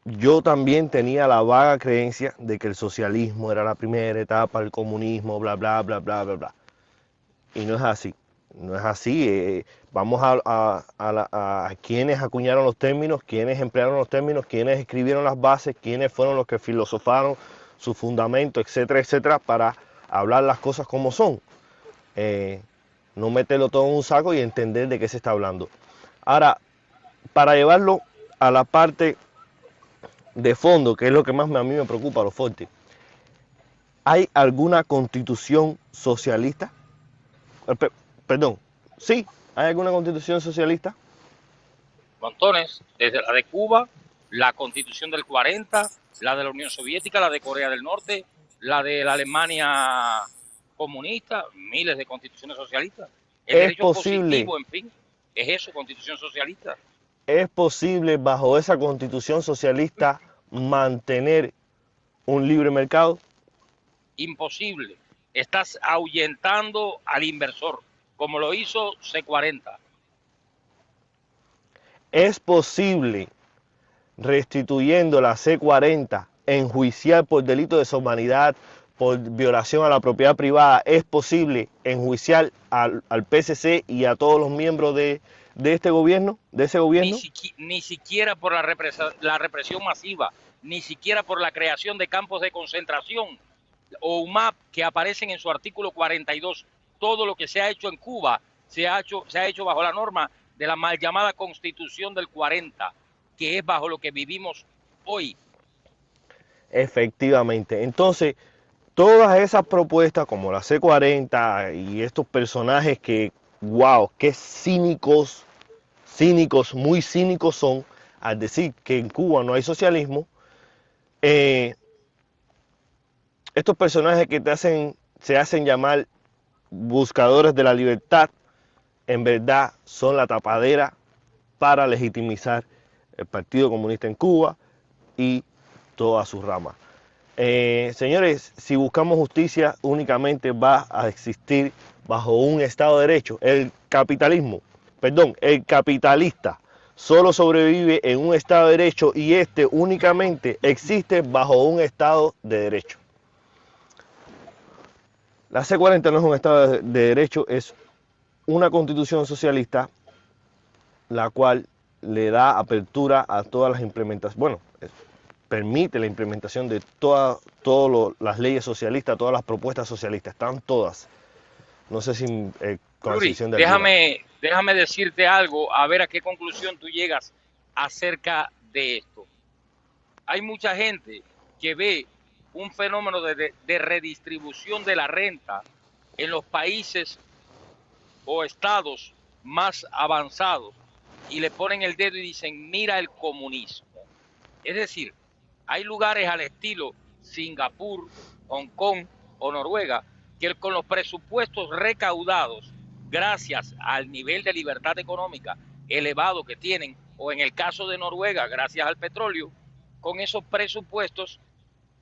Speaker 3: Yo también tenía la vaga creencia de que el socialismo era la primera etapa, el comunismo, bla, bla, bla, bla, bla, bla. Y no es así. No es así. Vamos a quienes acuñaron los términos, quienes emplearon los términos, quienes escribieron las bases, quienes fueron los que filosofaron su fundamento, etcétera, etcétera, para hablar las cosas como son, no meterlo todo en un saco y entender de qué se está hablando. Ahora, para llevarlo a la parte de fondo, que es lo que más a mí me preocupa, lo fuerte, ¿hay alguna constitución socialista? Perdón, sí, ¿hay alguna constitución socialista?
Speaker 1: Montones, desde la de Cuba, la Constitución del 40, la de la Unión Soviética, la de Corea del Norte, la de la Alemania comunista, miles de constituciones socialistas. El
Speaker 3: Es
Speaker 1: derecho
Speaker 3: posible,
Speaker 1: positivo, en fin, es eso, constitución socialista.
Speaker 3: es posible bajo esa constitución socialista mantener un libre mercado.
Speaker 1: Imposible. Estás ahuyentando al inversor, como lo hizo C40.
Speaker 3: Es posible, restituyendo la C40, enjuiciar por delito de deshumanidad, por violación a la propiedad privada. Es posible enjuiciar al PSC y a todos los miembros de este gobierno, de ese gobierno.
Speaker 1: Ni siquiera por la represión masiva, ni siquiera por la creación de campos de concentración o UMAP que aparecen en su artículo 42. Todo lo que se ha hecho en Cuba se ha hecho bajo la norma de la mal llamada Constitución del 40, que es bajo lo que vivimos hoy.
Speaker 3: Efectivamente. Entonces, todas esas propuestas como la C40 y estos personajes que, wow, qué cínicos, muy cínicos son al decir que en Cuba no hay socialismo. Estos personajes que se hacen llamar buscadores de la libertad, en verdad son la tapadera para legitimizar el Partido Comunista en Cuba y todas sus ramas. Señores, si buscamos justicia, únicamente va a existir bajo un Estado de Derecho. El capitalista solo sobrevive en un Estado de Derecho y este únicamente existe bajo un Estado de Derecho. La C40 no es un Estado de Derecho, es una constitución socialista, la cual le da apertura a todas las implementaciones, bueno, permite la implementación de todas las leyes socialistas, todas las propuestas socialistas, están todas. No sé si con la excepción de alguna.
Speaker 1: Déjame decirte algo, a ver a qué conclusión tú llegas acerca de esto. Hay mucha gente que ve un fenómeno de redistribución de la renta en los países o estados más avanzados y le ponen el dedo y dicen, mira el comunismo. Es decir, hay lugares al estilo Singapur, Hong Kong o Noruega que con los presupuestos recaudados, gracias al nivel de libertad económica elevado que tienen, o en el caso de Noruega, gracias al petróleo, con esos presupuestos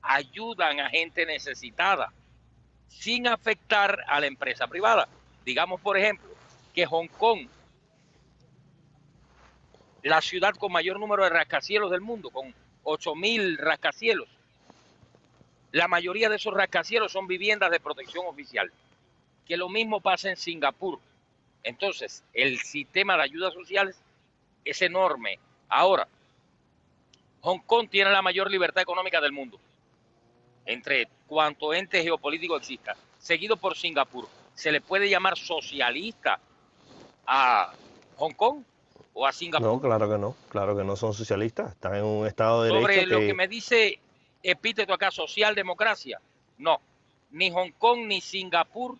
Speaker 1: ayudan a gente necesitada sin afectar a la empresa privada. Digamos, por ejemplo, que Hong Kong, la ciudad con mayor número de rascacielos del mundo, con 8.000 rascacielos, la mayoría de esos rascacielos son viviendas de protección oficial. Que lo mismo pasa en Singapur. Entonces, el sistema de ayudas sociales es enorme. Ahora, Hong Kong tiene la mayor libertad económica del mundo, entre cuanto ente geopolítico exista, seguido por Singapur. ¿Se le puede llamar socialista a Hong Kong o a Singapur?
Speaker 3: No, claro que no son socialistas, están en un Estado de Derecho.
Speaker 1: Sobre lo que me dice epíteto acá, socialdemocracia, no, ni Hong Kong ni Singapur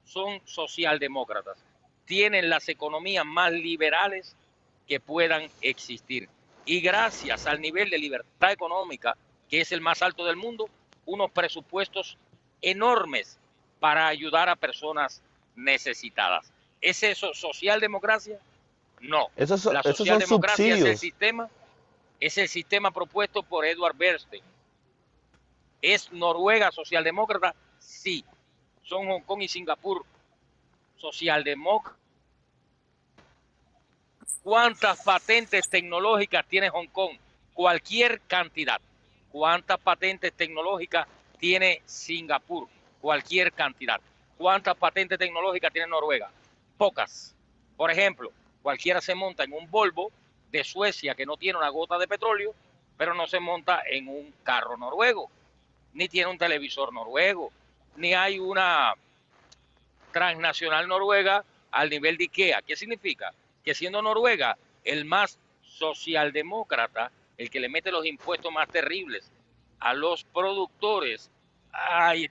Speaker 1: son socialdemócratas. Tienen las economías más liberales que puedan existir. Y gracias al nivel de libertad económica, que es el más alto del mundo, unos presupuestos enormes para ayudar a personas necesitadas. ¿Es eso socialdemocracia? No. La socialdemocracia es el sistema propuesto por Edward Bernstein. ¿Es Noruega socialdemócrata? Sí. ¿Son Hong Kong y Singapur socialdemócratas? ¿Cuántas patentes tecnológicas tiene Hong Kong? Cualquier cantidad. ¿Cuántas patentes tecnológicas tiene Singapur? Cualquier cantidad. ¿Cuántas patentes tecnológicas tiene Noruega? Pocas. Por ejemplo, cualquiera se monta en un Volvo de Suecia que no tiene una gota de petróleo, pero no se monta en un carro noruego, ni tiene un televisor noruego, ni hay una transnacional noruega al nivel de IKEA. ¿Qué significa? Que siendo Noruega el más socialdemócrata, el que le mete los impuestos más terribles a los productores,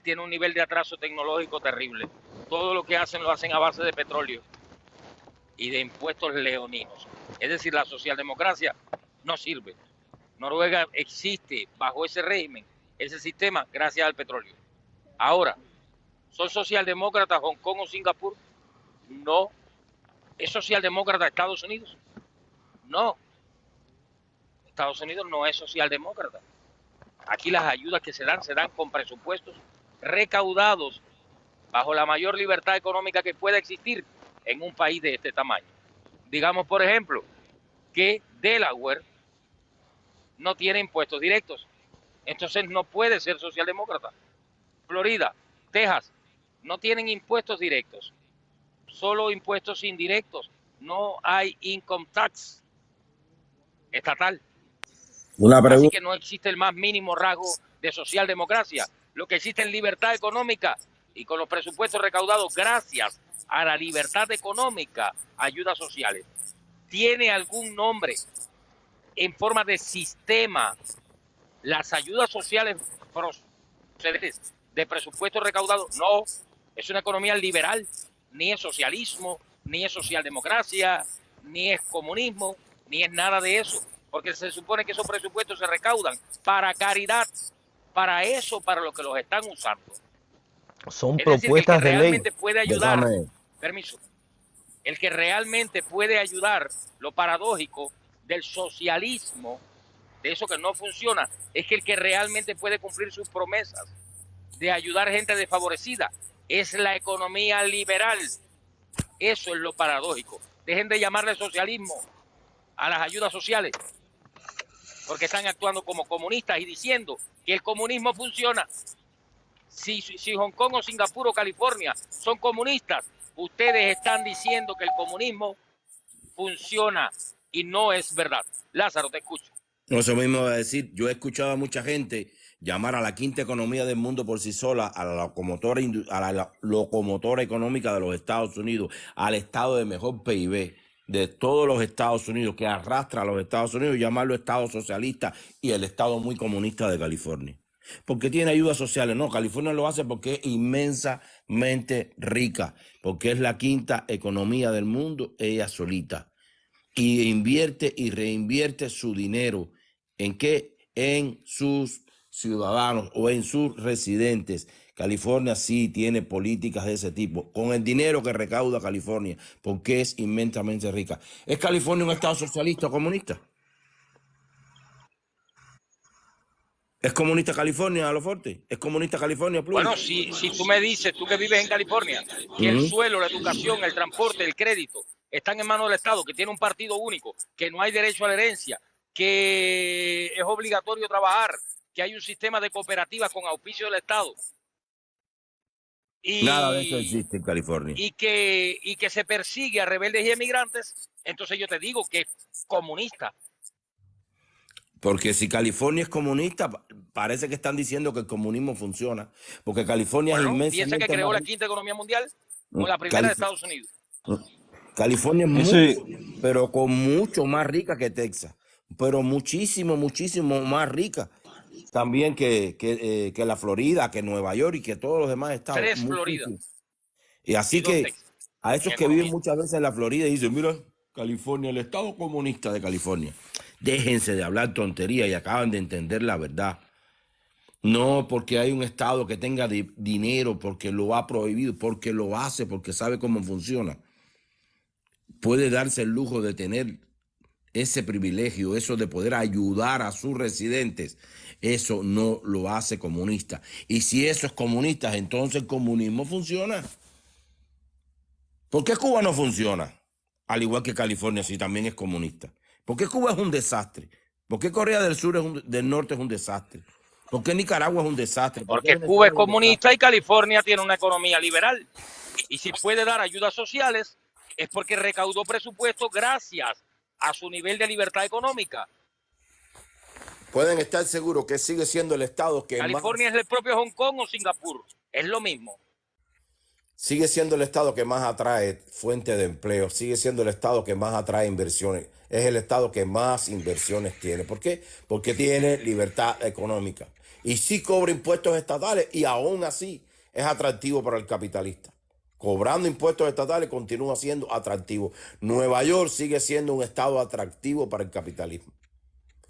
Speaker 1: tiene un nivel de atraso tecnológico terrible. Todo lo que hacen lo hacen a base de petróleo y de impuestos leoninos. Es decir, la socialdemocracia no sirve. Noruega existe bajo ese régimen, ese sistema, gracias al petróleo. Ahora, ¿son socialdemócratas Hong Kong o Singapur? No. ¿Es socialdemócrata Estados Unidos? No. Estados Unidos no es socialdemócrata. Aquí las ayudas que se dan con presupuestos recaudados bajo la mayor libertad económica que pueda existir en un país de este tamaño. Digamos, por ejemplo, que Delaware no tiene impuestos directos, entonces no puede ser socialdemócrata. Florida, Texas, no tienen impuestos directos, solo impuestos indirectos. No hay income tax estatal.
Speaker 2: Una
Speaker 1: Así
Speaker 2: pregunta.
Speaker 1: que no existe el más mínimo rasgo de socialdemocracia. Lo que existe es libertad económica, y con los presupuestos recaudados gracias a la libertad económica, ayudas sociales. ¿Tiene algún nombre en forma de sistema las ayudas sociales procedentes de presupuestos recaudados? No, es una economía liberal, ni es socialismo, ni es socialdemocracia, ni es comunismo, ni es nada de eso, porque se supone que esos presupuestos se recaudan para caridad, para eso, para lo que los están usando.
Speaker 3: Son
Speaker 1: Es decir, que el que
Speaker 3: propuestas de ley.
Speaker 1: realmente puede ayudar,
Speaker 2: Déjame.
Speaker 1: permiso, el que realmente puede ayudar, lo paradójico del socialismo, de eso que no funciona, es que el que realmente puede cumplir sus promesas de ayudar gente desfavorecida es la economía liberal. Eso es lo paradójico. Dejen de llamarle socialismo a las ayudas sociales, porque están actuando como comunistas y diciendo que el comunismo funciona. Si Hong Kong o Singapur o California son comunistas, ustedes están diciendo que el comunismo funciona, y no es verdad. Lázaro, te escucho.
Speaker 2: No, eso mismo voy a decir. Yo he escuchado a mucha gente llamar a la quinta economía del mundo por sí sola, a la locomotora económica de los Estados Unidos, al estado de mejor PIB de todos los Estados Unidos, que arrastra a los Estados Unidos, y llamarlo estado socialista y el estado muy comunista de California. Porque tiene ayudas sociales. No, California lo hace porque es inmensamente rica, porque es la quinta economía del mundo, ella solita. Y invierte y reinvierte su dinero. ¿En qué? En sus ciudadanos o en sus residentes. California sí tiene políticas de ese tipo, con el dinero que recauda California, porque es inmensamente rica. ¿Es California un estado socialista o comunista? ¿Es comunista California, a lo fuerte? ¿Es comunista California, Plus?
Speaker 1: Bueno, si tú me dices, tú que vives en California, que el suelo, la educación, el transporte, el crédito están en manos del Estado, que tiene un partido único, que no hay derecho a la herencia, que es obligatorio trabajar, que hay un sistema de cooperativas con auspicio del Estado,
Speaker 2: Nada de eso existe en California.
Speaker 1: y que se persigue a rebeldes y emigrantes, entonces yo te digo que es comunista.
Speaker 2: Porque si California es comunista, parece que están diciendo que el comunismo funciona. Porque California es
Speaker 1: Bueno,
Speaker 2: inmensamente
Speaker 1: piensa que creó la
Speaker 2: más-
Speaker 1: quinta economía mundial o la primera de Estados Unidos.
Speaker 2: California es
Speaker 4: Ese,
Speaker 2: pero con mucho más rica que Texas. Pero muchísimo, muchísimo más rica. También que la Florida, que Nueva York y que todos los demás estados.
Speaker 1: 3
Speaker 2: Muchísimo.
Speaker 1: Florida
Speaker 2: Y así
Speaker 1: y 2
Speaker 2: que
Speaker 1: Texas.
Speaker 2: a esos
Speaker 1: En
Speaker 2: que viven
Speaker 1: economía.
Speaker 2: muchas veces en la Florida y dicen, mira, California, el estado comunista de California. Déjense de hablar tontería y acaban de entender la verdad. No porque hay un estado que tenga dinero, porque lo ha prohibido, porque lo hace, porque sabe cómo funciona. Puede darse el lujo de tener ese privilegio, eso de poder ayudar a sus residentes. Eso no lo hace comunista. Y si eso es comunista, entonces el comunismo funciona. ¿Por qué Cuba no funciona? Al igual que California, sí también es comunista. ¿Por qué Cuba es un desastre? ¿Por qué Corea del Sur del Norte es un desastre? ¿Por qué Nicaragua es un desastre? ¿Por qué
Speaker 1: Porque
Speaker 2: Venezuela
Speaker 1: Cuba es
Speaker 2: un desastre?
Speaker 1: comunista y California tiene una economía liberal. Y si puede dar ayudas sociales es porque recaudó presupuesto gracias a su nivel de libertad económica.
Speaker 2: Pueden estar seguros que sigue siendo el estado que más...
Speaker 1: California es el propio Hong Kong o Singapur. Es lo mismo.
Speaker 2: Sigue siendo el estado que más atrae fuente de empleo, sigue siendo el estado que más atrae inversiones, es el estado que más inversiones tiene. ¿Por qué? Porque tiene libertad económica y sí cobra impuestos estatales y aún así es atractivo para el capitalista. Cobrando impuestos estatales continúa siendo atractivo. Nueva York sigue siendo un estado atractivo para el capitalismo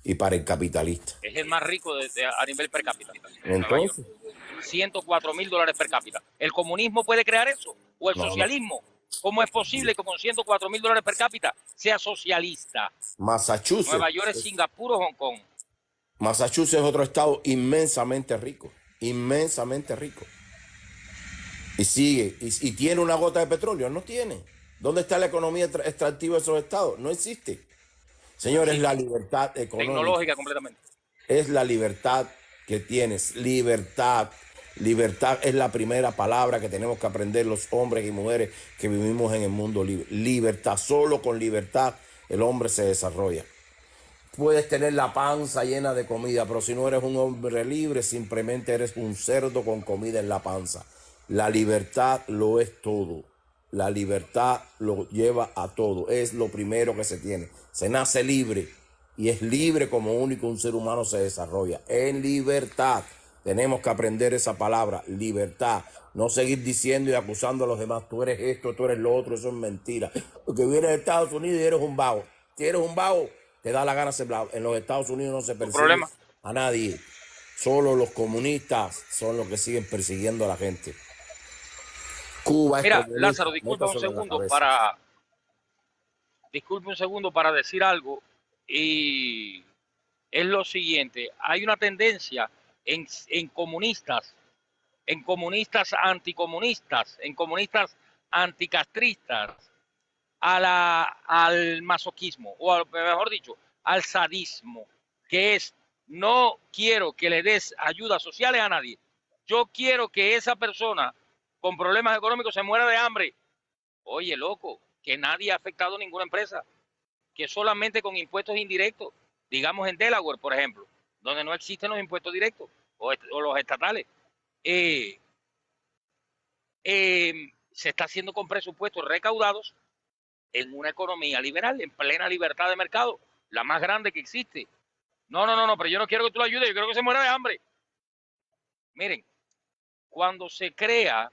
Speaker 2: y para el capitalista.
Speaker 1: Es el más rico a nivel per cápita, Nueva York.
Speaker 2: Entonces,
Speaker 1: $104.000 per cápita. ¿El comunismo puede crear eso? ¿O el
Speaker 2: no.
Speaker 1: socialismo? ¿Cómo es posible que con $104.000 per cápita sea socialista?
Speaker 2: Massachusetts.
Speaker 1: Nueva York es Singapur o Hong Kong.
Speaker 2: Massachusetts es otro estado inmensamente rico, inmensamente rico. Y sigue, y tiene una gota de petróleo, no tiene. ¿Dónde está la economía extractiva de esos estados? No existe. Señores,
Speaker 1: Sí,
Speaker 2: la libertad económica.
Speaker 1: tecnológica completamente.
Speaker 2: Es la libertad que tienes. Libertad. Libertad es la primera palabra que tenemos que aprender los hombres y mujeres que vivimos en el mundo libre. Libertad. Solo con libertad el hombre se desarrolla. Puedes tener la panza llena de comida, pero si no eres un hombre libre, simplemente eres un cerdo con comida en la panza. La libertad lo es todo. La libertad lo lleva a todo. Es lo primero que se tiene. Se nace libre y es libre como único un ser humano se desarrolla. En libertad. Tenemos que aprender esa palabra, libertad. No seguir diciendo y acusando a los demás. Tú eres esto, tú eres lo otro. Eso es mentira. Porque vienes de Estados Unidos y eres un vago. Si eres un vago, te da la gana ser vago. En los Estados Unidos no se persigue a nadie. Solo los comunistas son los que siguen persiguiendo a la gente. Cuba es
Speaker 1: Mira,
Speaker 2: comunista.
Speaker 1: Lázaro, disculpe un segundo para decir algo. Y es lo siguiente. Hay una tendencia en comunistas anticomunistas, en comunistas anticastristas, al masoquismo, mejor dicho, al sadismo, que es: no quiero que le des ayudas sociales a nadie. Yo quiero que esa persona con problemas económicos se muera de hambre. Oye, loco, que nadie ha afectado a ninguna empresa, que solamente con impuestos indirectos, digamos en Delaware, por ejemplo, donde no existen los impuestos directos o los estatales, se está haciendo con presupuestos recaudados en una economía liberal, en plena libertad de mercado, la más grande que existe. No, pero yo no quiero que tú lo ayudes, yo quiero que se muera de hambre. Miren, cuando se crea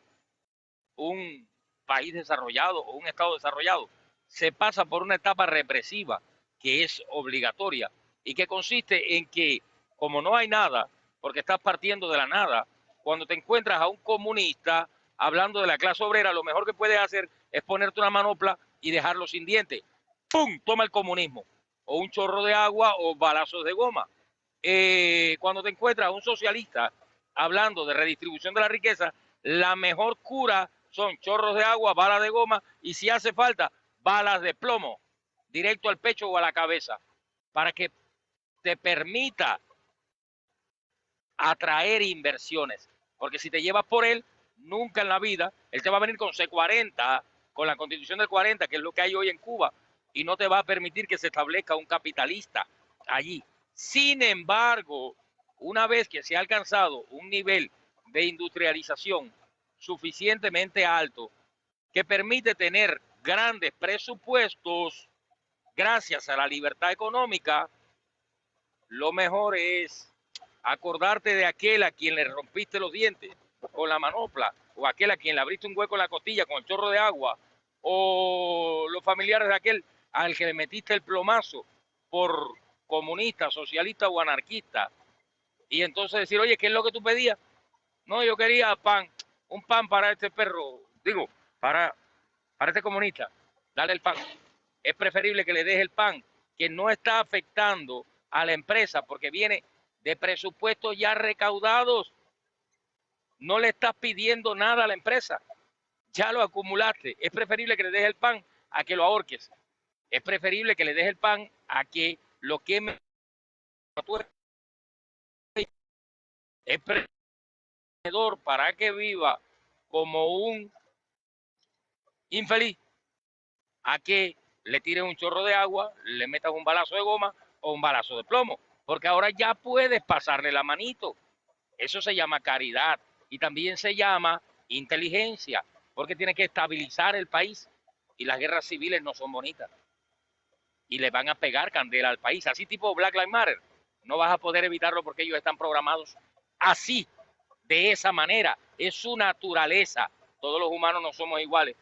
Speaker 1: un país desarrollado o un estado desarrollado, se pasa por una etapa represiva que es obligatoria y que consiste en que, como no hay nada, porque estás partiendo de la nada, cuando te encuentras a un comunista hablando de la clase obrera, lo mejor que puedes hacer es ponerte una manopla y dejarlo sin dientes. ¡Pum! Toma el comunismo. O un chorro de agua o balazos de goma. Cuando te encuentras a un socialista hablando de redistribución de la riqueza, la mejor cura son chorros de agua, balas de goma y, si hace falta, balas de plomo, directo al pecho o a la cabeza, para que te permita atraer inversiones. Porque si te llevas por él, nunca en la vida, él te va a venir con C40, con la Constitución del 40, que es lo que hay hoy en Cuba, y no te va a permitir que se establezca un capitalista allí. Sin embargo, una vez que se ha alcanzado un nivel de industrialización suficientemente alto que permite tener grandes presupuestos gracias a la libertad económica, lo mejor es acordarte de aquel a quien le rompiste los dientes con la manopla, o aquel a quien le abriste un hueco en la costilla con el chorro de agua, o los familiares de aquel al que le metiste el plomazo por comunista, socialista o anarquista, y entonces decir: oye, ¿qué es lo que tú pedías? No, yo quería pan, un pan para este perro, digo, para este comunista, dale el pan. Es preferible que le des el pan, que no está afectando a la empresa porque viene de presupuestos ya recaudados. No le estás pidiendo nada a la empresa, ya lo acumulaste. Es preferible que le des el pan a que lo ahorques. Es preferible que le des el pan a que lo queme. Es preferible para que viva como un infeliz a que le tires un chorro de agua, le metas un balazo de goma o un balazo de plomo, porque ahora ya puedes pasarle la manito. Eso se llama caridad y también se llama inteligencia, porque tiene que estabilizar el país y las guerras civiles no son bonitas y le van a pegar candela al país, así tipo Black Lives Matter. No vas a poder evitarlo porque ellos están programados así, de esa manera. Es su naturaleza. Todos los humanos no somos iguales.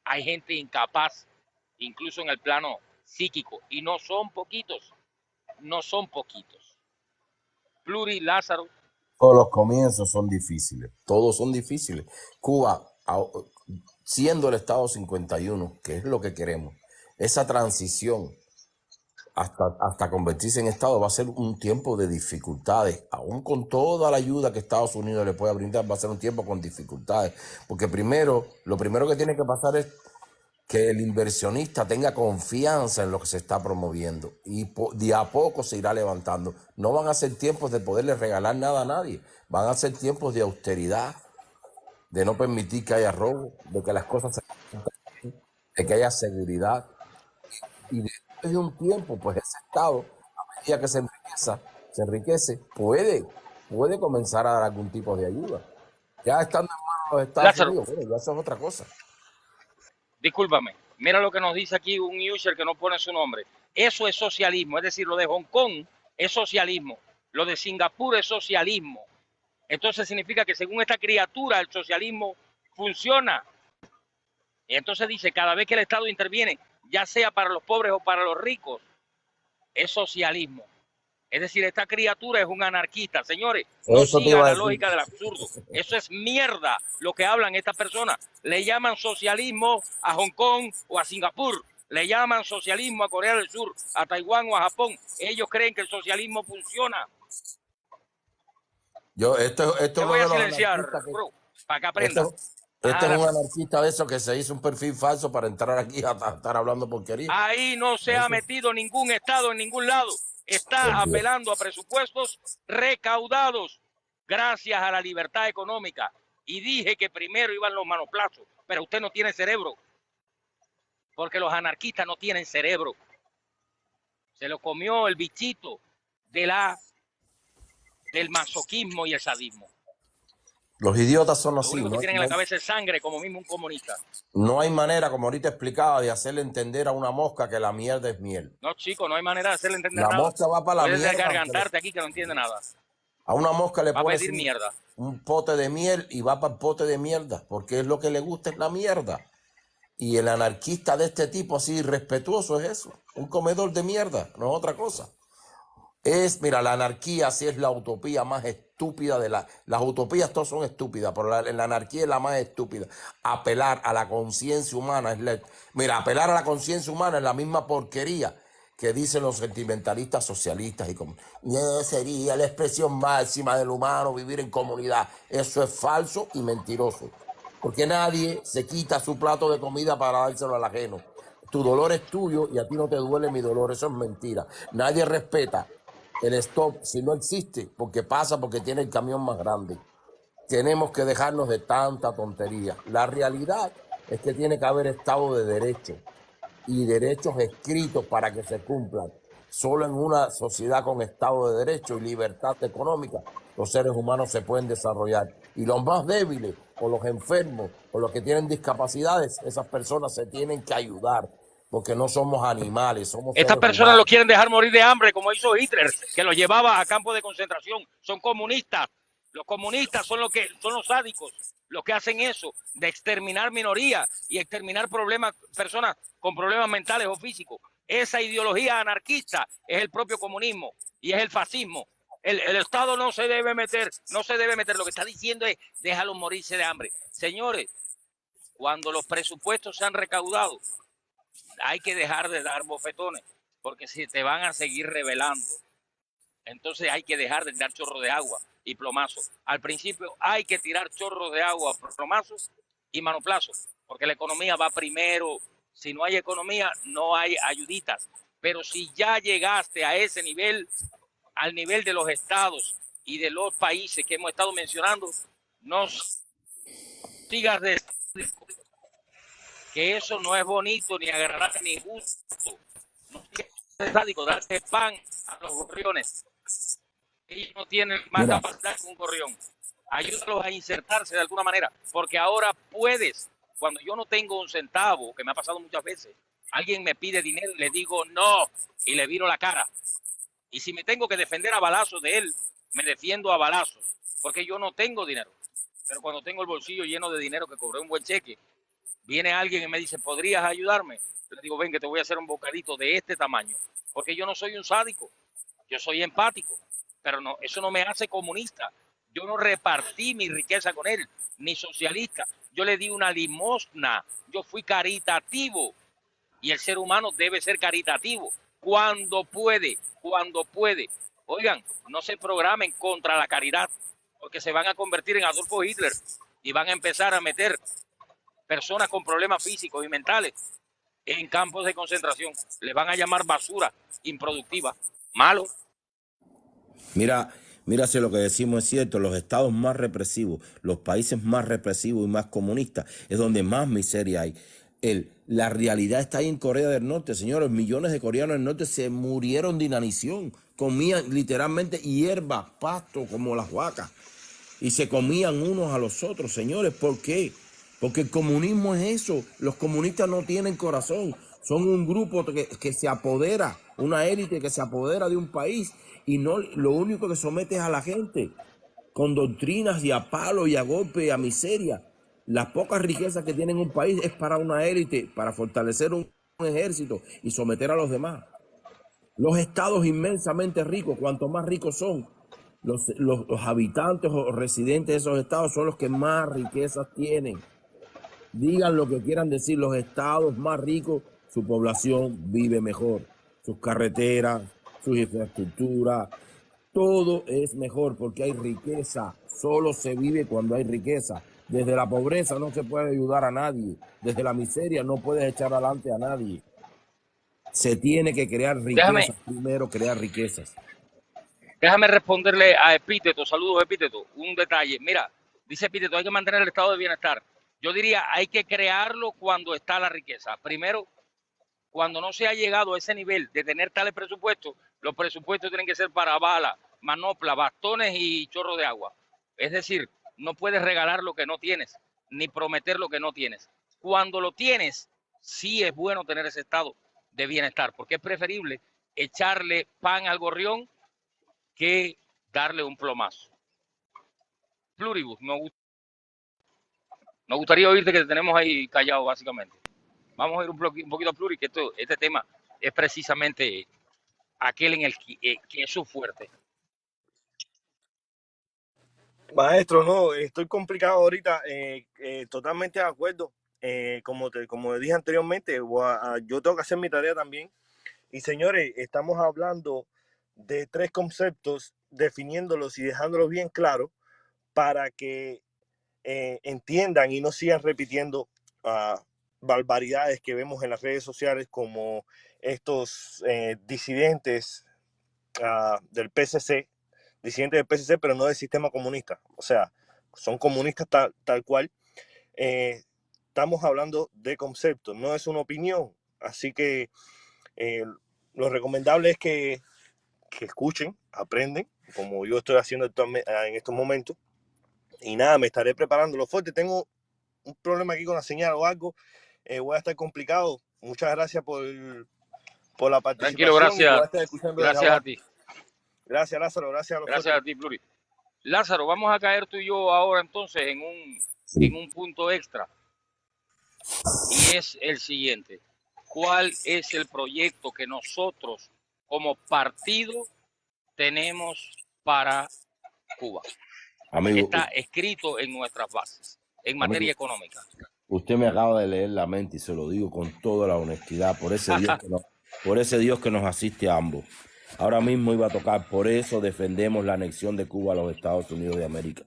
Speaker 1: Hay gente incapaz, incluso en el plano psíquico, y no son poquitos, no son poquitos. Pluri, Lázaro.
Speaker 2: Todos los comienzos son difíciles, todos son difíciles. Cuba, siendo el Estado 51, que es lo que queremos, esa transición hasta convertirse en Estado va a ser un tiempo de dificultades, aún con toda la ayuda que Estados Unidos le pueda brindar, va a ser un tiempo con dificultades, porque lo primero que tiene que pasar es que el inversionista tenga confianza en lo que se está promoviendo y de a poco se irá levantando. No van a ser tiempos de poderle regalar nada a nadie, van a ser tiempos de austeridad, de no permitir que haya robo, de que las cosas de que haya seguridad. Y después de un tiempo, pues ese Estado, a medida que se enriquece, puede comenzar a dar algún tipo de ayuda. Ya estando en manos de los Estados
Speaker 1: Lázaro,
Speaker 2: Unidos, bueno, ya eso es otra cosa.
Speaker 1: discúlpame, mira lo que nos dice aquí un user que no pone su nombre. Eso es socialismo, es decir, lo de Hong Kong es socialismo, lo de Singapur es socialismo. Entonces significa que según esta criatura el socialismo funciona. Y entonces dice, cada vez que el Estado interviene, ya sea para los pobres o para los ricos, es socialismo. Es decir, esta criatura es un anarquista. Señores, no
Speaker 2: Eso te
Speaker 1: sigan
Speaker 2: iba a
Speaker 1: la
Speaker 2: decir.
Speaker 1: lógica del absurdo. Eso es mierda lo que hablan estas personas. Le llaman socialismo a Hong Kong o a Singapur. Le llaman socialismo a Corea del Sur, a Taiwán o a Japón. Ellos creen que el socialismo funciona.
Speaker 2: Esto
Speaker 1: Te
Speaker 2: es uno
Speaker 1: voy
Speaker 2: de
Speaker 1: a
Speaker 2: los
Speaker 1: silenciar,
Speaker 2: anarquistas
Speaker 1: bro, para que
Speaker 2: este,
Speaker 1: aprendas.
Speaker 2: este es
Speaker 1: Ahora,
Speaker 2: un anarquista de esos que se hizo un perfil falso para entrar aquí a estar hablando porquería.
Speaker 1: ahí no se ha
Speaker 2: Eso,
Speaker 1: metido ningún Estado en ningún lado. Está
Speaker 2: por Dios.
Speaker 1: apelando a presupuestos recaudados gracias a la libertad económica. Y dije que primero iban los manoplazos, pero usted no tiene cerebro, porque los anarquistas no tienen cerebro. Se lo comió el bichito del masoquismo y el sadismo.
Speaker 2: Los idiotas son
Speaker 1: Lo
Speaker 2: así,
Speaker 1: único que tienen en la cabeza es sangre, como mismo un comunista.
Speaker 2: no hay manera, como ahorita explicaba, de hacerle entender a una mosca que la mierda es miel.
Speaker 1: No, chico, no hay manera de hacerle entender
Speaker 2: La
Speaker 1: nada.
Speaker 2: mosca va para la
Speaker 1: Puedes
Speaker 2: mierda.
Speaker 1: desgargantarte aquí que no entiende nada.
Speaker 2: A una mosca le
Speaker 1: Va a
Speaker 2: pones
Speaker 1: pedir mierda.
Speaker 2: un pote de miel y va para el pote de mierda, porque es lo que le gusta, es la mierda. Y el anarquista de este tipo así irrespetuoso es eso, un comedor de mierda, no es otra cosa. Mira, la anarquía sí es la utopía más estúpida las utopías todas son estúpidas, pero la anarquía es la más estúpida. Apelar a la conciencia humana mira, apelar a la conciencia humana es la misma porquería que dicen los sentimentalistas socialistas y como sería la expresión máxima del humano vivir en comunidad. Eso es falso y mentiroso, porque nadie se quita su plato de comida para dárselo al ajeno. Tu dolor es tuyo y a ti no te duele mi dolor, eso es mentira. Nadie respeta el stop si no existe, porque pasa porque tiene el camión más grande. Tenemos que dejarnos de tanta tontería. La realidad es que tiene que haber Estado de Derecho y derechos escritos para que se cumplan. Solo en una sociedad con Estado de Derecho y libertad económica los seres humanos se pueden desarrollar. Y los más débiles, o los enfermos, o los que tienen discapacidades, esas personas se tienen que ayudar, porque no somos animales, somos
Speaker 1: Estas
Speaker 2: seres
Speaker 1: personas
Speaker 2: humanos.
Speaker 1: lo quieren dejar morir de hambre, como hizo Hitler, que los llevaba a campos de concentración. Son comunistas. Los comunistas son los sádicos, los que hacen eso, de exterminar minorías y exterminar personas con problemas mentales o físicos. Esa ideología anarquista es el propio comunismo y es el fascismo. El Estado no se debe meter. Lo que está diciendo es déjalo morirse de hambre. Señores, cuando los presupuestos se han recaudado, hay que dejar de dar bofetones, porque si te van a seguir revelando. Entonces hay que dejar de dar chorros de agua y plomazos. Al principio hay que tirar chorros de agua, plomazos y manoplazos, porque la economía va primero. Si no hay economía, no hay ayuditas. Pero si ya llegaste a ese nivel, al nivel de los estados y de los países que hemos estado mencionando, no sigas de que eso no es bonito ni agradable ni justo. No sigas sádico, darse pan a los gorriones. Ellos no tienen más capacidad que un gorrión. ayúdalos a insertarse de alguna manera, porque ahora puedes, cuando yo no tengo un centavo, que me ha pasado muchas veces, alguien me pide dinero y le digo no, y le viro la cara. Y si me tengo que defender a balazos de él, me defiendo a balazos, porque yo no tengo dinero. Pero cuando tengo el bolsillo lleno de dinero, que cobré un buen cheque, viene alguien y me dice, ¿podrías ayudarme? Le digo, ven que te voy a hacer un bocadito de este tamaño, porque yo no soy un sádico, yo soy empático, pero no, eso no me hace comunista. Yo no repartí mi riqueza con él, ni socialista. Yo le di una limosna, yo fui caritativo, y el ser humano debe ser caritativo cuando puede, cuando puede. Oigan, no se programen contra la caridad, porque se van a convertir en Adolfo Hitler y van a empezar a meter personas con problemas físicos y mentales en campos de concentración. Les van a llamar basura improductiva, malo.
Speaker 2: Mira, mira si lo que decimos es cierto, los estados más represivos, los países más represivos y más comunistas, es donde más miseria hay. La realidad está ahí en Corea del Norte, señores. Millones de coreanos del norte se murieron de inanición. Comían literalmente hierba, pasto, como las vacas. Y se comían unos a los otros, señores. ¿Por qué? Porque el comunismo es eso. Los comunistas no tienen corazón. Son un grupo que se apodera, una élite que se apodera de un país y no lo único que somete es a la gente con doctrinas y a palo y a golpe y a miseria. Las pocas riquezas que tiene un país es para una élite, para fortalecer un ejército y someter a los demás. Los estados inmensamente ricos, cuanto más ricos son, los habitantes o residentes de esos estados son los que más riquezas tienen. Digan lo que quieran decir, los estados más ricos, su población vive mejor. Sus carreteras, sus infraestructuras, todo es mejor porque hay riqueza. Solo se vive cuando hay riqueza. Desde la pobreza no se puede ayudar a nadie. Desde la miseria no puedes echar adelante a nadie. Se tiene que crear riquezas, primero crear riquezas.
Speaker 1: Déjame responderle a Epíteto, saludos Epíteto, un detalle. Mira, dice Epíteto, hay que mantener el estado de bienestar. Yo diría, hay que crearlo cuando está la riqueza. Primero, cuando no se ha llegado a ese nivel de tener tales presupuestos, los presupuestos tienen que ser para balas, manoplas, bastones y chorro de agua. Es decir, no puedes regalar lo que no tienes, ni prometer lo que no tienes. Cuando lo tienes, sí es bueno tener ese estado de bienestar, porque es preferible echarle pan al gorrión que darle un plomazo. Pluribus, nos gustaría oírte, que te tenemos ahí callado básicamente. Vamos a ir un poquito a Pluri, que este tema es precisamente aquel en el que es su fuerte.
Speaker 3: Maestro, no, estoy complicado ahorita, totalmente de acuerdo. Como dije anteriormente, yo tengo que hacer mi tarea también. Y señores, estamos hablando de tres conceptos, definiéndolos y dejándolos bien claros para que entiendan y no sigan repitiendo barbaridades que vemos en las redes sociales, como estos disidentes del PCC, disidentes del PCC, pero no del sistema comunista. O sea, son comunistas tal cual. Estamos hablando de conceptos, no es una opinión. Así que lo recomendable es que escuchen, aprenden, como yo estoy haciendo en estos momentos. Y nada, me estaré preparando lo fuerte. Tengo un problema aquí con la señal o algo. Voy a estar complicado. Muchas gracias por la participación.
Speaker 1: Tranquilo, gracias.
Speaker 3: Voy a estar escuchando
Speaker 1: gracias a ti.
Speaker 3: Gracias, Lázaro. Gracias a los
Speaker 1: Gracias a ti, Pluri. Lázaro, vamos a caer tú y yo ahora entonces en un punto extra. Y es el siguiente. ¿Cuál es el proyecto que nosotros como partido tenemos para Cuba? Amigo, está escrito en nuestras bases, en materia económica.
Speaker 2: Usted me acaba de leer la mente y se lo digo con toda la honestidad, por ese Dios que nos asiste a ambos. Ahora mismo iba a tocar, por eso defendemos la anexión de Cuba a los Estados Unidos de América.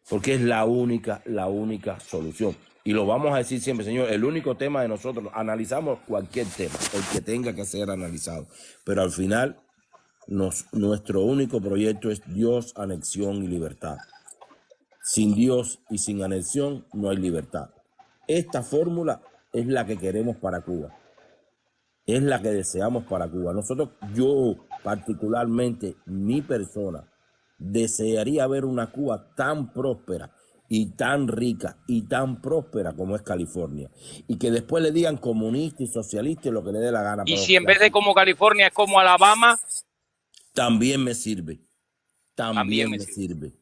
Speaker 2: Porque es la única solución. Y lo vamos a decir siempre, señor, el único tema de nosotros, analizamos cualquier tema, el que tenga que ser analizado. Pero al final, nuestro único proyecto es Dios, anexión y libertad. Sin Dios y sin anexión no hay libertad. Esta fórmula es la que queremos para Cuba. Es la que deseamos para Cuba. Nosotros, yo particularmente, mi persona, desearía ver una Cuba tan próspera y tan rica y tan próspera como es California. Y que después le digan comunista y socialista y lo que le dé la gana.
Speaker 1: Y
Speaker 2: Pero
Speaker 1: si en vez de como California es como Alabama,
Speaker 2: también me sirve.
Speaker 1: también
Speaker 2: También
Speaker 1: me
Speaker 2: me
Speaker 1: sirve.
Speaker 2: sirve.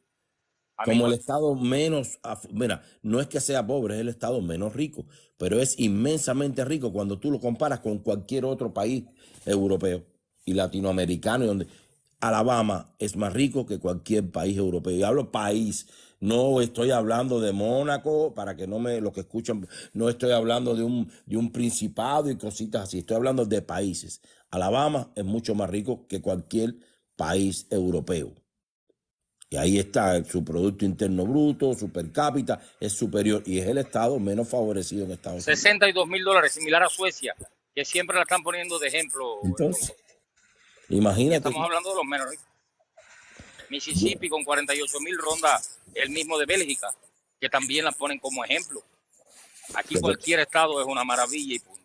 Speaker 1: A mí
Speaker 2: Como el
Speaker 1: igual.
Speaker 2: estado menos, mira, no es que sea pobre, es el estado menos rico, pero es inmensamente rico cuando tú lo comparas con cualquier otro país europeo y latinoamericano, y donde Alabama es más rico que cualquier país europeo. Y hablo país, no estoy hablando de Mónaco, para que no me, los que escuchan, no estoy hablando de un principado y cositas así, estoy hablando de países. Alabama es mucho más rico que cualquier país europeo. Y ahí está su Producto Interno Bruto, su per cápita, es superior y es el estado menos favorecido en Estados Unidos.
Speaker 1: $62,000, similar a Suecia, que siempre la están poniendo de ejemplo.
Speaker 2: Entonces,
Speaker 1: Y
Speaker 2: imagínate,
Speaker 1: estamos hablando de los menos ricos. Mississippi con 48,000 ronda el mismo de Bélgica, que también la ponen como ejemplo. Aquí cualquier estado es una maravilla y punto.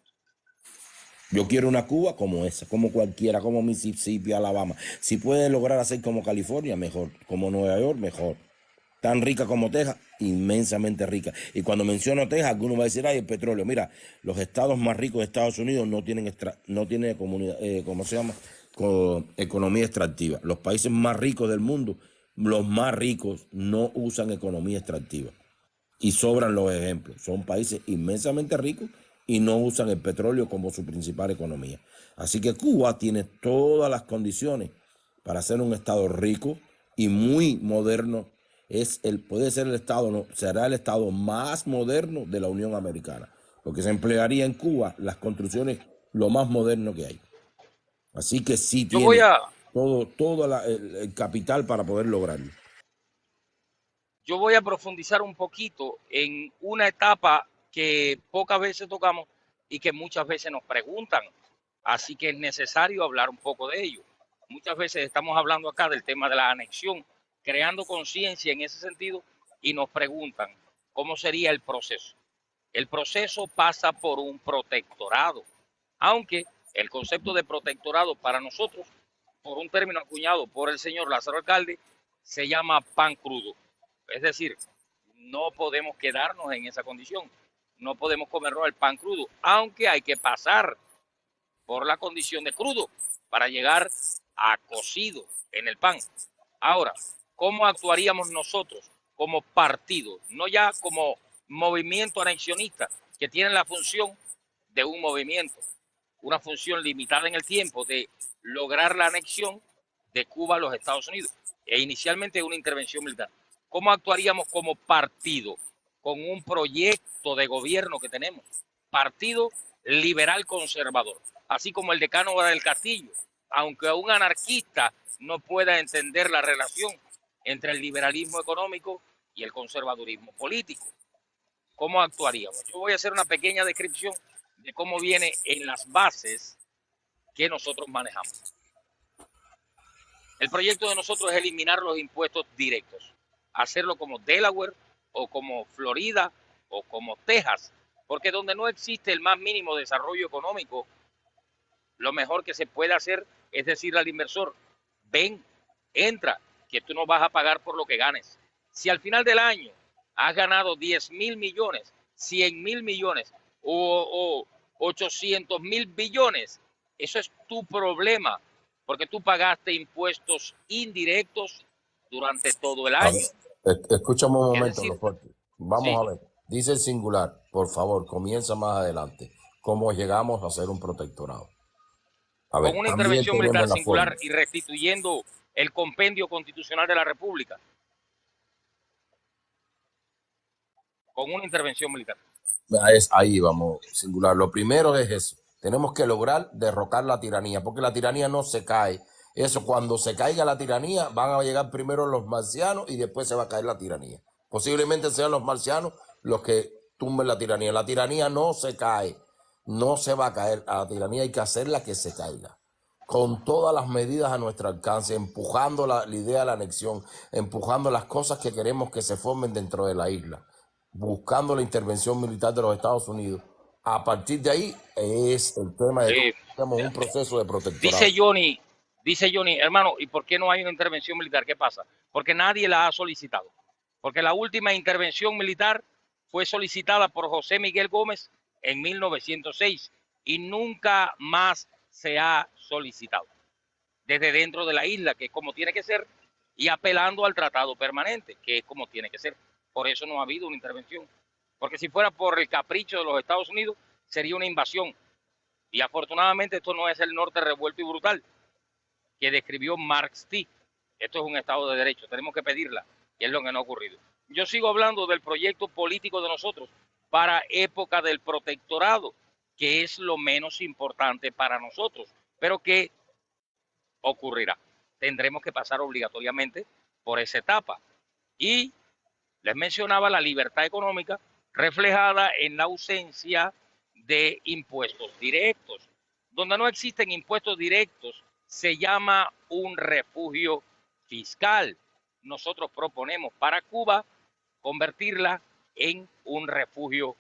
Speaker 2: yo quiero una Cuba como esa, como cualquiera, como Mississippi, Alabama. Si puede lograr hacer como California, mejor. Como Nueva York, mejor. Tan rica como Texas, inmensamente rica. Y cuando menciono Texas, alguno va a decir, ay, el petróleo. Mira, los estados más ricos de Estados Unidos no tienen, no tienen comunidad, ¿cómo se llama? Economía extractiva. Los países más ricos del mundo, los más ricos, no usan economía extractiva. Y sobran los ejemplos. Son países inmensamente ricos y no usan el petróleo como su principal economía. Así que Cuba tiene todas las condiciones para ser un estado rico y muy moderno. Puede ser el estado, no, será el estado más moderno de la Unión Americana, porque se emplearía en Cuba las construcciones lo más moderno que hay. Así que sí
Speaker 1: Yo voy
Speaker 2: tiene
Speaker 1: a,
Speaker 2: todo el capital para poder lograrlo.
Speaker 1: yo voy a profundizar un poquito en una etapa que pocas veces tocamos y que muchas veces nos preguntan. Así que es necesario hablar un poco de ello. Muchas veces estamos hablando acá del tema de la anexión, creando conciencia en ese sentido y nos preguntan cómo sería el proceso. El proceso pasa por un protectorado, aunque el concepto de protectorado para nosotros, por un término acuñado por el señor Lázaro Alcalde, se llama pan crudo. Es decir, no podemos quedarnos en esa condición, no podemos comernos el pan crudo, aunque hay que pasar por la condición de crudo para llegar a cocido en el pan. Ahora, ¿cómo actuaríamos nosotros como partido? No ya como movimiento anexionista, que tiene la función de un movimiento, una función limitada en el tiempo de lograr la anexión de Cuba a los Estados Unidos e inicialmente una intervención militar. ¿Cómo actuaríamos como partido con un proyecto de gobierno que tenemos? Partido liberal conservador, así como el decano del Castillo, aunque un anarquista no pueda entender la relación entre el liberalismo económico y el conservadurismo político. ¿Cómo actuaríamos? Yo voy a hacer una pequeña descripción de cómo viene en las bases que nosotros manejamos. El proyecto de nosotros es eliminar los impuestos directos, hacerlo como Delaware o como Florida o como Texas, porque donde no existe el más mínimo desarrollo económico, lo mejor que se puede hacer es decirle al inversor, ven, entra, que tú no vas a pagar por lo que ganes. Si al final del año has ganado 10,000 millones, 100,000 millones o 800,000 billones, eso es tu problema, porque tú pagaste impuestos indirectos durante todo el
Speaker 2: A ver,
Speaker 1: año.
Speaker 2: escúchame un
Speaker 1: Es
Speaker 2: momento,
Speaker 1: decir,
Speaker 2: Loforte. Vamos
Speaker 1: sí,
Speaker 2: a ver. Dice el singular, por favor, comienza más adelante. ¿Cómo llegamos a ser un protectorado? A
Speaker 1: con
Speaker 2: ver,
Speaker 1: una
Speaker 2: también
Speaker 1: intervención militar
Speaker 2: tenemos la forma.
Speaker 1: singular y restituyendo el compendio constitucional de la República, con una intervención militar.
Speaker 2: Ahí vamos, singular. Lo primero es eso. Tenemos que lograr derrocar la tiranía, porque la tiranía no se cae. Eso, cuando se caiga la tiranía, van a llegar primero los marcianos y después se va a caer la tiranía. Posiblemente sean los marcianos los que tumben la tiranía. La tiranía no se cae, no se va a caer. A la tiranía hay que hacerla que se caiga. Con todas las medidas a nuestro alcance, empujando la idea de la anexión, empujando las cosas que queremos que se formen dentro de la isla, buscando la intervención militar de los Estados Unidos. A partir de ahí es el tema de cómo hacemos un proceso de protectorado.
Speaker 1: Dice Dice Johnny, hermano, ¿y por qué no hay una intervención militar? ¿Qué pasa? Porque nadie la ha solicitado. Porque la última intervención militar fue solicitada por José Miguel Gómez en 1906 y nunca más se ha solicitado. Desde dentro de la isla, que es como tiene que ser, y apelando al tratado permanente, que es como tiene que ser. Por eso no ha habido una intervención. Porque si fuera por el capricho de los Estados Unidos, sería una invasión. Y afortunadamente esto no es el norte revuelto y brutal que describió Marx T. Esto es un Estado de Derecho, tenemos que pedirla, y es lo que no ha ocurrido. Yo sigo hablando del proyecto político de nosotros para época del protectorado, que es lo menos importante para nosotros, pero que ocurrirá. Tendremos que pasar obligatoriamente por esa etapa. Y les mencionaba la libertad económica reflejada en la ausencia de impuestos directos. Donde no existen impuestos directos, se llama un refugio fiscal. Nosotros proponemos para Cuba convertirla en un refugio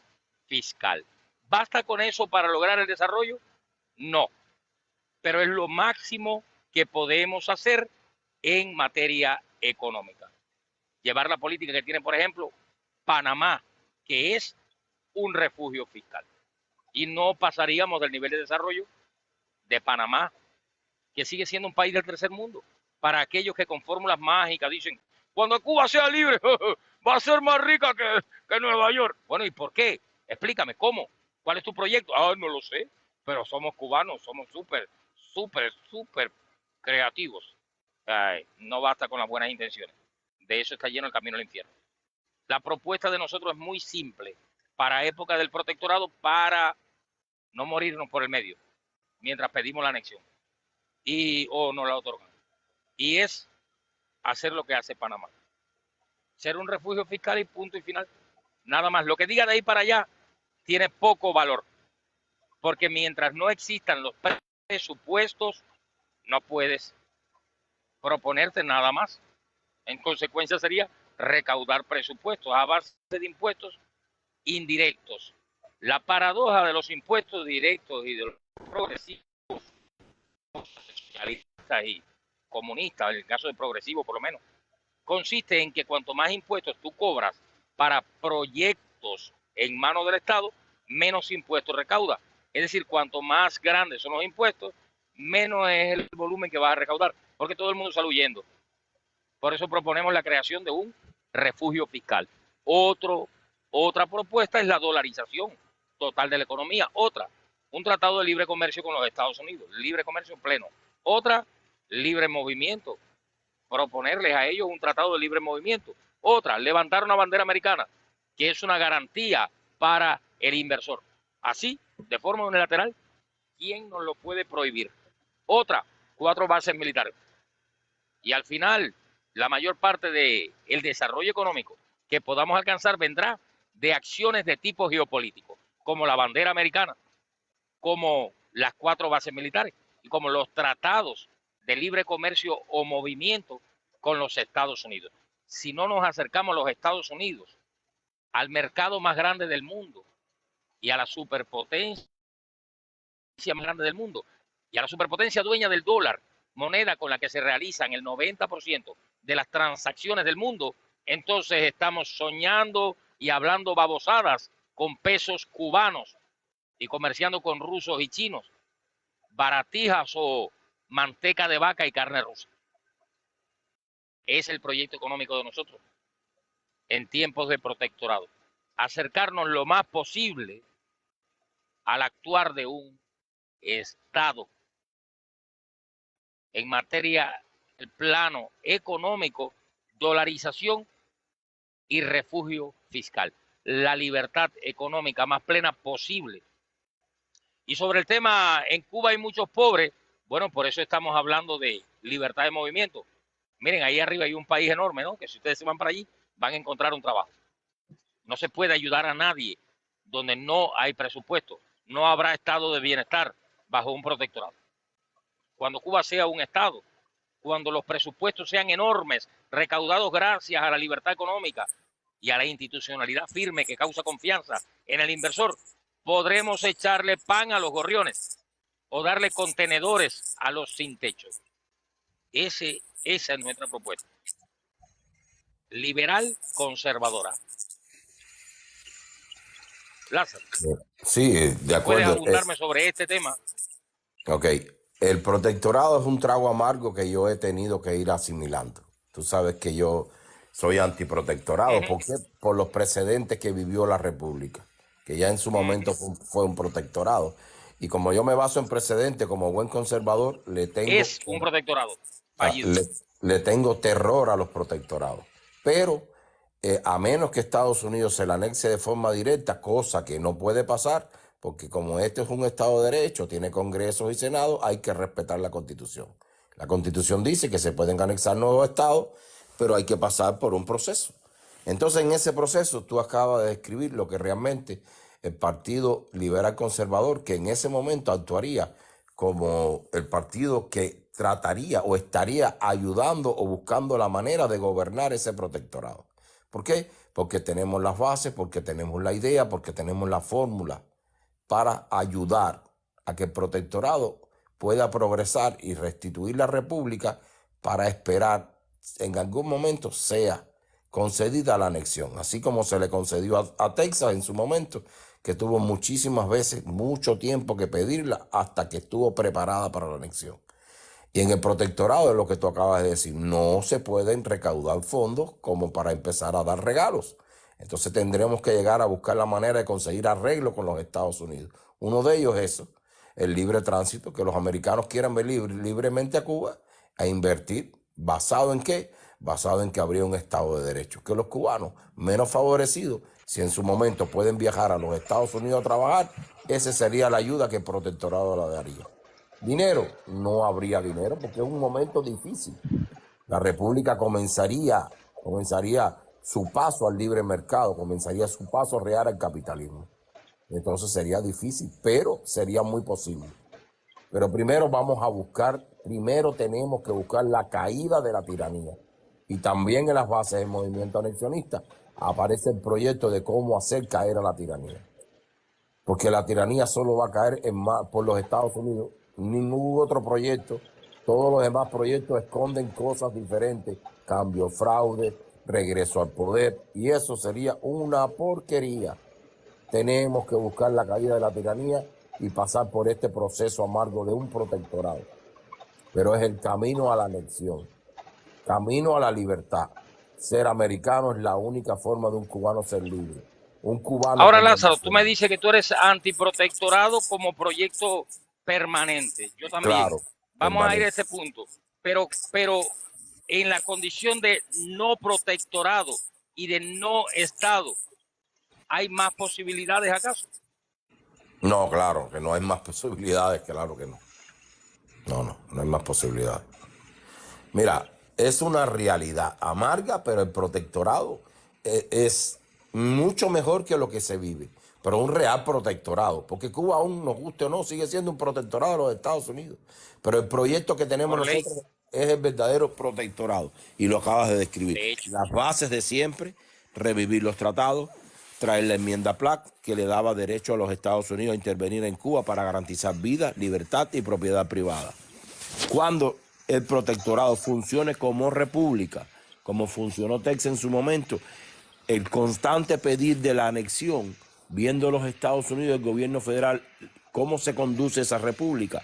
Speaker 1: fiscal. ¿Basta con eso para lograr el desarrollo? No, pero es lo máximo que podemos hacer en materia económica. Llevar la política que tiene, por ejemplo, Panamá, que es un refugio fiscal. Y no pasaríamos del nivel de desarrollo de Panamá, que sigue siendo un país del tercer mundo. Para aquellos que con fórmulas mágicas dicen, cuando Cuba sea libre, va a ser más rica que Nueva York. Bueno, ¿y por qué? Explícame, ¿cómo? ¿Cuál es tu proyecto? Ah, no lo sé, pero somos cubanos, somos súper creativos. Ay, no basta con las buenas intenciones. De eso está lleno el camino al infierno. La propuesta de nosotros es muy simple. Para época del protectorado, para no morirnos por el medio, mientras pedimos la anexión o no la otorgan. Y es hacer lo que hace Panamá. Ser un refugio fiscal y punto y final. Nada más. Lo que diga de ahí para allá tiene poco valor. Porque mientras no existan los presupuestos, no puedes proponerte nada más. En consecuencia sería recaudar presupuestos a base de impuestos indirectos. La paradoja de los impuestos directos y de los progresivos, socialistas y comunistas, en el caso de progresivo por lo menos, consiste en que cuanto más impuestos tú cobras para proyectos en manos del Estado, menos impuestos recauda. Es decir, cuanto más grandes son los impuestos, menos es el volumen que vas a recaudar, porque todo el mundo sale huyendo. Por eso proponemos la creación de un refugio fiscal. Otra propuesta es la dolarización total de la economía. Otra, un tratado de libre comercio con los Estados Unidos, libre comercio pleno. Otra, libre movimiento. Proponerles a ellos un tratado de libre movimiento. Otra, levantar una bandera americana, que es una garantía para el inversor. Así, de forma unilateral, ¿quién nos lo puede prohibir? Otra, 4 bases militares. Y al final, la mayor parte del desarrollo económico que podamos alcanzar vendrá de acciones de tipo geopolítico, como la bandera americana, como las 4 bases militares y como los tratados de libre comercio o movimiento con los Estados Unidos. Si no nos acercamos a los Estados Unidos, al mercado más grande del mundo y a la superpotencia más grande del mundo y a la superpotencia dueña del dólar, moneda con la que se realizan el 90% de las transacciones del mundo, entonces estamos soñando y hablando babosadas con pesos cubanos y comerciando con rusos y chinos, baratijas o manteca de vaca y carne rusa. Es el proyecto económico de nosotros en tiempos de protectorado. Acercarnos lo más posible al actuar de un Estado en materia del plano económico, dolarización y refugio fiscal. La libertad económica más plena posible. Y sobre el tema, en Cuba hay muchos pobres, bueno, por eso estamos hablando de libertad de movimiento. Miren, ahí arriba hay un país enorme, ¿no? Que si ustedes se van para allí, van a encontrar un trabajo. No se puede ayudar a nadie donde no hay presupuesto. No habrá estado de bienestar bajo un protectorado. Cuando Cuba sea un estado, cuando los presupuestos sean enormes, recaudados gracias a la libertad económica y a la institucionalidad firme que causa confianza en el inversor, podremos echarle pan a los gorriones o darle contenedores a los sin techo. Esa es nuestra propuesta. Liberal conservadora. Lázaro,
Speaker 2: Sí, de
Speaker 1: ¿puedes
Speaker 2: acuerdo.
Speaker 1: abundarme sobre este tema?
Speaker 2: Ok, el protectorado es un trago amargo que yo he tenido que ir asimilando. Tú sabes que yo soy antiprotectorado. ¿Por qué? Por los precedentes que vivió la República, que ya en su momento fue un protectorado. Y como yo me baso en precedentes como buen conservador,
Speaker 1: Es un protectorado
Speaker 2: ah,
Speaker 1: fallido.
Speaker 2: le, le tengo terror a los protectorados. Pero a menos que Estados Unidos se la anexe de forma directa, cosa que no puede pasar, porque como este es un Estado de Derecho, tiene Congresos y Senado, hay que respetar la Constitución. La Constitución dice que se pueden anexar nuevos estados, pero hay que pasar por un proceso. Entonces, en ese proceso, tú acabas de describir lo que realmente el Partido Liberal Conservador, que en ese momento actuaría como el partido que trataría o estaría ayudando o buscando la manera de gobernar ese protectorado. ¿Por qué? Porque tenemos las bases, porque tenemos la idea, porque tenemos la fórmula para ayudar a que el protectorado pueda progresar y restituir la república para esperar en algún momento sea concedida la anexión, así como se le concedió a Texas en su momento, que tuvo muchísimas veces, mucho tiempo que pedirla hasta que estuvo preparada para la anexión. Y en el protectorado es lo que tú acabas de decir, no se pueden recaudar fondos como para empezar a dar regalos. Entonces tendremos que llegar a buscar la manera de conseguir arreglo con los Estados Unidos. Uno de ellos es eso, el libre tránsito, que los americanos quieran venir libremente a Cuba a invertir. ¿Basado en qué? Basado en que habría un Estado de Derecho. Que los cubanos, menos favorecidos, si en su momento pueden viajar a los Estados Unidos a trabajar, esa sería la ayuda que el protectorado la daría. Dinero, no habría dinero porque es un momento difícil. La República comenzaría su paso al libre mercado, comenzaría su paso real al capitalismo. Entonces sería difícil, pero sería muy posible. Pero primero tenemos que buscar la caída de la tiranía. Y también en las bases del movimiento anexionista aparece el proyecto de cómo hacer caer a la tiranía. Porque la tiranía solo va a caer por los Estados Unidos. Ningún otro proyecto, todos los demás proyectos esconden cosas diferentes, cambio, fraude, regreso al poder, y eso sería una porquería. Tenemos que buscar la caída de la tiranía y pasar por este proceso amargo de un protectorado. Pero es el camino a la anexión, camino a la libertad. Ser americano es la única forma de un cubano ser libre. Un cubano
Speaker 1: Ahora,
Speaker 2: como
Speaker 1: Lázaro, tú me
Speaker 2: nacional.
Speaker 1: dices que tú eres antiprotectorado como proyecto permanente. Yo también.
Speaker 2: Claro,
Speaker 1: Vamos a ir a
Speaker 2: permanente.
Speaker 1: ese punto. Pero en la condición de no protectorado y de no Estado, ¿hay más posibilidades acaso?
Speaker 2: No, claro, que no hay más posibilidades, claro que no. No hay más posibilidades. Mira, es una realidad amarga, pero el protectorado es mucho mejor que lo que se vive. Pero un real protectorado, porque Cuba, aún nos guste o no, sigue siendo un protectorado de los Estados Unidos. Pero el proyecto que tenemos
Speaker 1: Por ley,
Speaker 2: nosotros es el verdadero protectorado. Y lo acabas de describir.
Speaker 1: de hecho.
Speaker 2: Las bases de siempre, revivir los tratados, traer la enmienda Platt, que le daba derecho a los Estados Unidos a intervenir en Cuba para garantizar vida, libertad y propiedad privada. Cuando el protectorado funcione como república, como funcionó Texas en su momento, el constante pedir de la anexión, viendo los Estados Unidos, el gobierno federal, cómo se conduce esa república,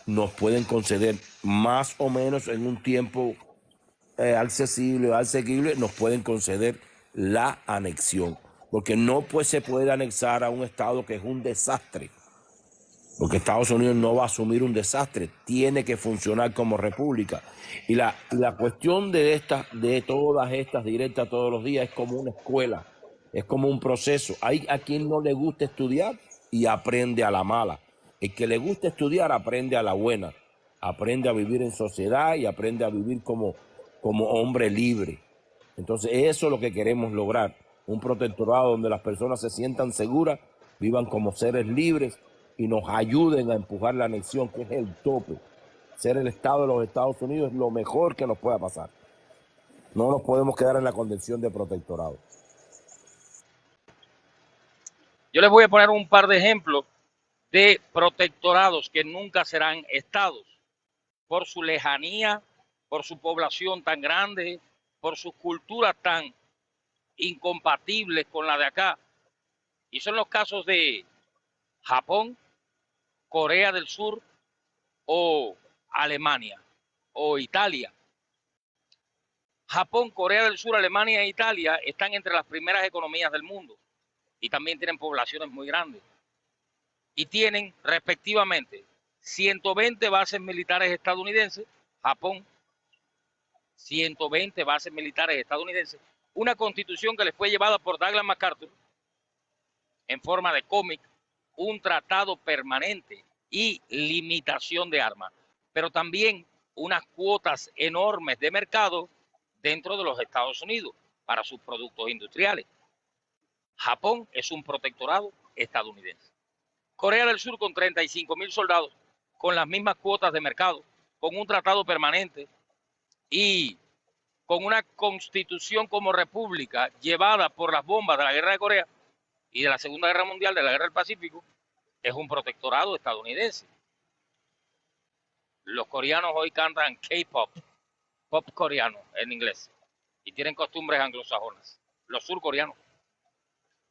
Speaker 2: nos pueden conceder más o menos en un tiempo accesible, asequible, nos pueden conceder la anexión. Porque no se puede anexar a un Estado que es un desastre. Porque Estados Unidos no va a asumir un desastre, tiene que funcionar como república. Y la cuestión de todas estas directas todos los días es como una escuela, es como un proceso. Hay a quien no le gusta estudiar y aprende a la mala. El que le gusta estudiar aprende a la buena, aprende a vivir en sociedad y aprende a vivir como hombre libre. Entonces eso es lo que queremos lograr, un protectorado donde las personas se sientan seguras, vivan como seres libres y nos ayuden a empujar la anexión, que es el tope. Ser el Estado de los Estados Unidos es lo mejor que nos pueda pasar. No nos podemos quedar en la condición de protectorado.
Speaker 1: Yo les voy a poner un par de ejemplos de protectorados que nunca serán estados por su lejanía por su población tan grande, por sus culturas tan incompatibles con la de acá. Y son los casos de Japón, Corea del Sur o Alemania o Italia. Japón, Corea del Sur, Alemania e Italia están entre las primeras economías del mundo y también tienen poblaciones muy grandes. Y tienen respectivamente 120 bases militares estadounidenses, Japón, 120 bases militares estadounidenses, una constitución que les fue llevada por Douglas MacArthur en forma de cómic, un tratado permanente y limitación de armas, pero también unas cuotas enormes de mercado dentro de los Estados Unidos para sus productos industriales. Japón es un protectorado estadounidense. Corea del Sur con 35.000 soldados, con las mismas cuotas de mercado, con un tratado permanente y con una constitución como república llevada por las bombas de la guerra de Corea y de la Segunda Guerra Mundial, de la Guerra del Pacífico, es un protectorado estadounidense. Los coreanos hoy cantan K-pop, pop coreano en inglés, y tienen costumbres anglosajonas, los surcoreanos.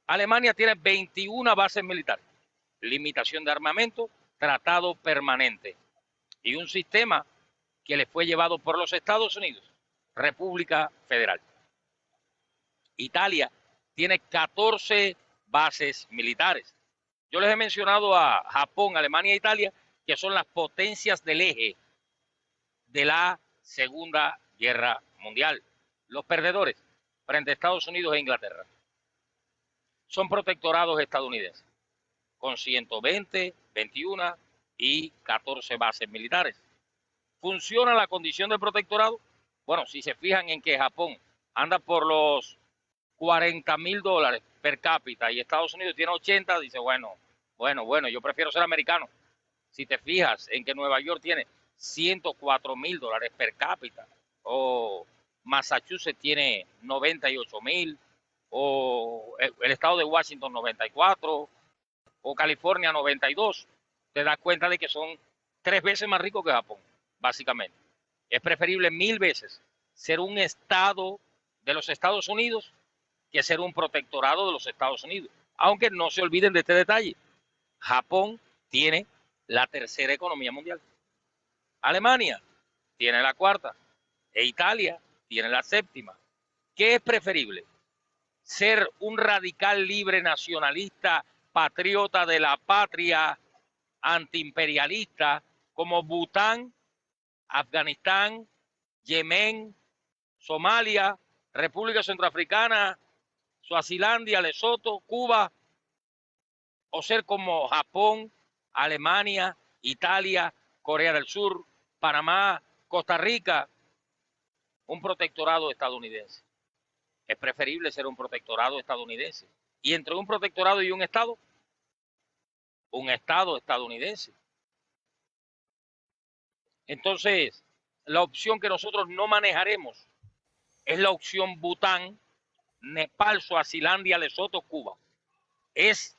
Speaker 1: Alemania tiene 21 bases militares, limitación de armamento, tratado permanente y un sistema que le fue llevado por los Estados Unidos, República Federal. Italia tiene 14 bases militares. Yo les he mencionado a Japón, Alemania e Italia, que son las potencias del eje de la Segunda Guerra Mundial. Los perdedores frente a Estados Unidos e Inglaterra. Son protectorados estadounidenses, con 120, 21 y 14 bases militares. ¿Funciona la condición del protectorado? Bueno, si se fijan en que Japón anda por los $40,000 per cápita y Estados Unidos tiene 80, dice, bueno, yo prefiero ser americano. Si te fijas en que Nueva York tiene $104,000 per cápita, o Massachusetts tiene 98,000, o el estado de Washington 94, o California 92, te das cuenta de que son 3 veces más ricos que Japón, básicamente. Es preferible 1000 veces ser un estado de los Estados Unidos que ser un protectorado de los Estados Unidos. Aunque no se olviden de este detalle, Japón tiene la tercera economía mundial. Alemania tiene la cuarta e Italia tiene la séptima. ¿Qué es preferible? Ser un radical libre nacionalista, patriota de la patria, antiimperialista, como Bután, Afganistán, Yemen, Somalia, República Centroafricana, Suazilandia, Lesoto, Cuba, o ser como Japón, Alemania, Italia, Corea del Sur, Panamá, Costa Rica, un protectorado estadounidense. Es preferible ser un protectorado estadounidense. Y entre un protectorado y un estado estadounidense. Entonces, la opción que nosotros no manejaremos es la opción Bután, Nepal, Suazilandia, Lesoto, Cuba. Es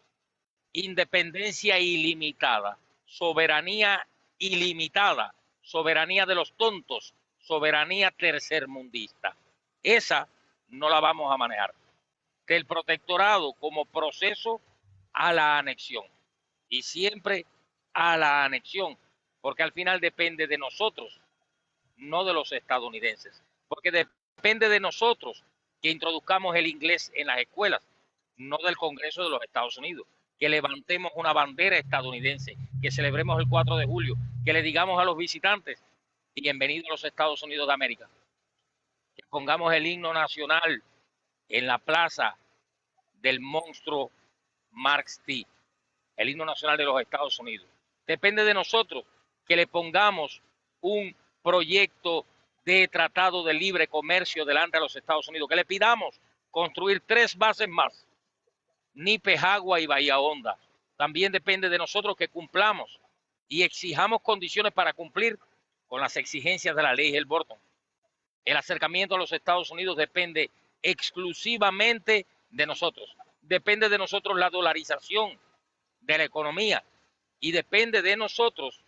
Speaker 1: independencia ilimitada, soberanía ilimitada, soberanía de los tontos, soberanía tercermundista. Esa no la vamos a manejar. Del protectorado como proceso a la anexión. Y siempre a la anexión, porque al final depende de nosotros, no de los estadounidenses. Porque depende de nosotros que introduzcamos el inglés en las escuelas, no del Congreso de los Estados Unidos. Que levantemos una bandera estadounidense, que celebremos el 4 de julio, que le digamos a los visitantes, bienvenidos a los Estados Unidos de América. Que pongamos el himno nacional en la plaza del monstruo Marx T, el himno nacional de los Estados Unidos. Depende de nosotros que le pongamos un proyecto de tratado de libre comercio delante de los Estados Unidos, que le pidamos construir 3 bases más, Nipe, Jagua y Bahía Honda. También depende de nosotros que cumplamos y exijamos condiciones para cumplir con las exigencias de la ley Helm-Burton. El acercamiento a los Estados Unidos depende exclusivamente de nosotros. Depende de nosotros la dolarización de la economía y depende de nosotros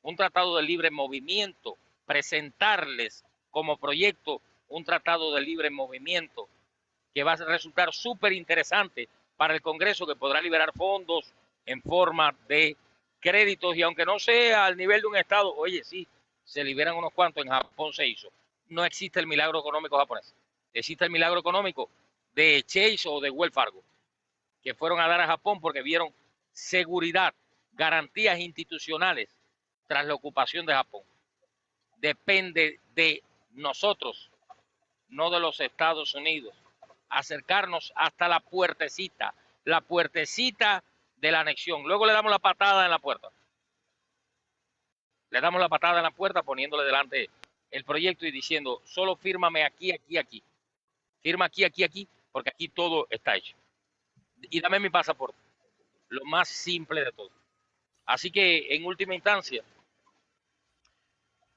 Speaker 1: un tratado de libre movimiento presentarles como proyecto un tratado de libre movimiento que va a resultar súper interesante para el Congreso, que podrá liberar fondos en forma de créditos, y aunque no sea al nivel de un Estado, oye, sí, se liberan unos cuantos, en Japón se hizo. No existe el milagro económico japonés, existe el milagro económico de Chase o de Wells Fargo, que fueron a dar a Japón porque vieron seguridad, garantías institucionales tras la ocupación de Japón. Depende de nosotros, no de los Estados Unidos, acercarnos hasta la puertecita de la anexión. Luego le damos la patada en la puerta. Le damos la patada en la puerta poniéndole delante el proyecto y diciendo, solo fírmame aquí, aquí, aquí. Firma aquí, aquí, aquí, porque aquí todo está hecho. Y dame mi pasaporte. Lo más simple de todo. Así que, en última instancia,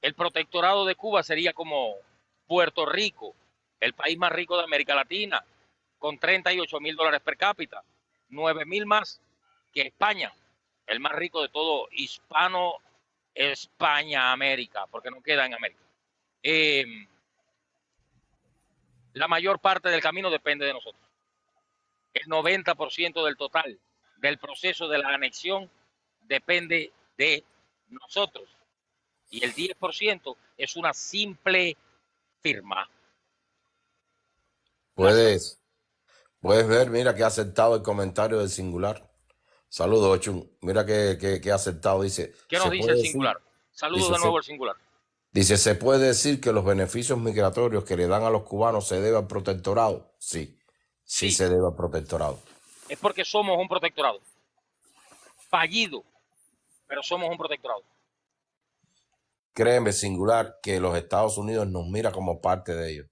Speaker 1: el protectorado de Cuba sería como Puerto Rico, el país más rico de América Latina, con $38,000 per cápita, 9,000 más que España, el más rico de todo España, América, porque no queda en América. La mayor parte del camino depende de nosotros. El 90% del total del proceso de la anexión depende de nosotros. Y el 10% es una simple firma.
Speaker 2: Puedes ver, mira que ha aceptado el comentario del singular. Saludos, Ochun. Mira que ha aceptado. Dice,
Speaker 1: ¿Qué nos dice el singular? Saludos de nuevo al singular.
Speaker 2: Dice, ¿se puede decir que los beneficios migratorios que le dan a los cubanos se debe al protectorado? Sí, sí se debe al protectorado.
Speaker 1: Es porque somos un protectorado. Fallido, pero somos un protectorado.
Speaker 2: Créeme, singular, que los Estados Unidos nos mira como parte de ellos.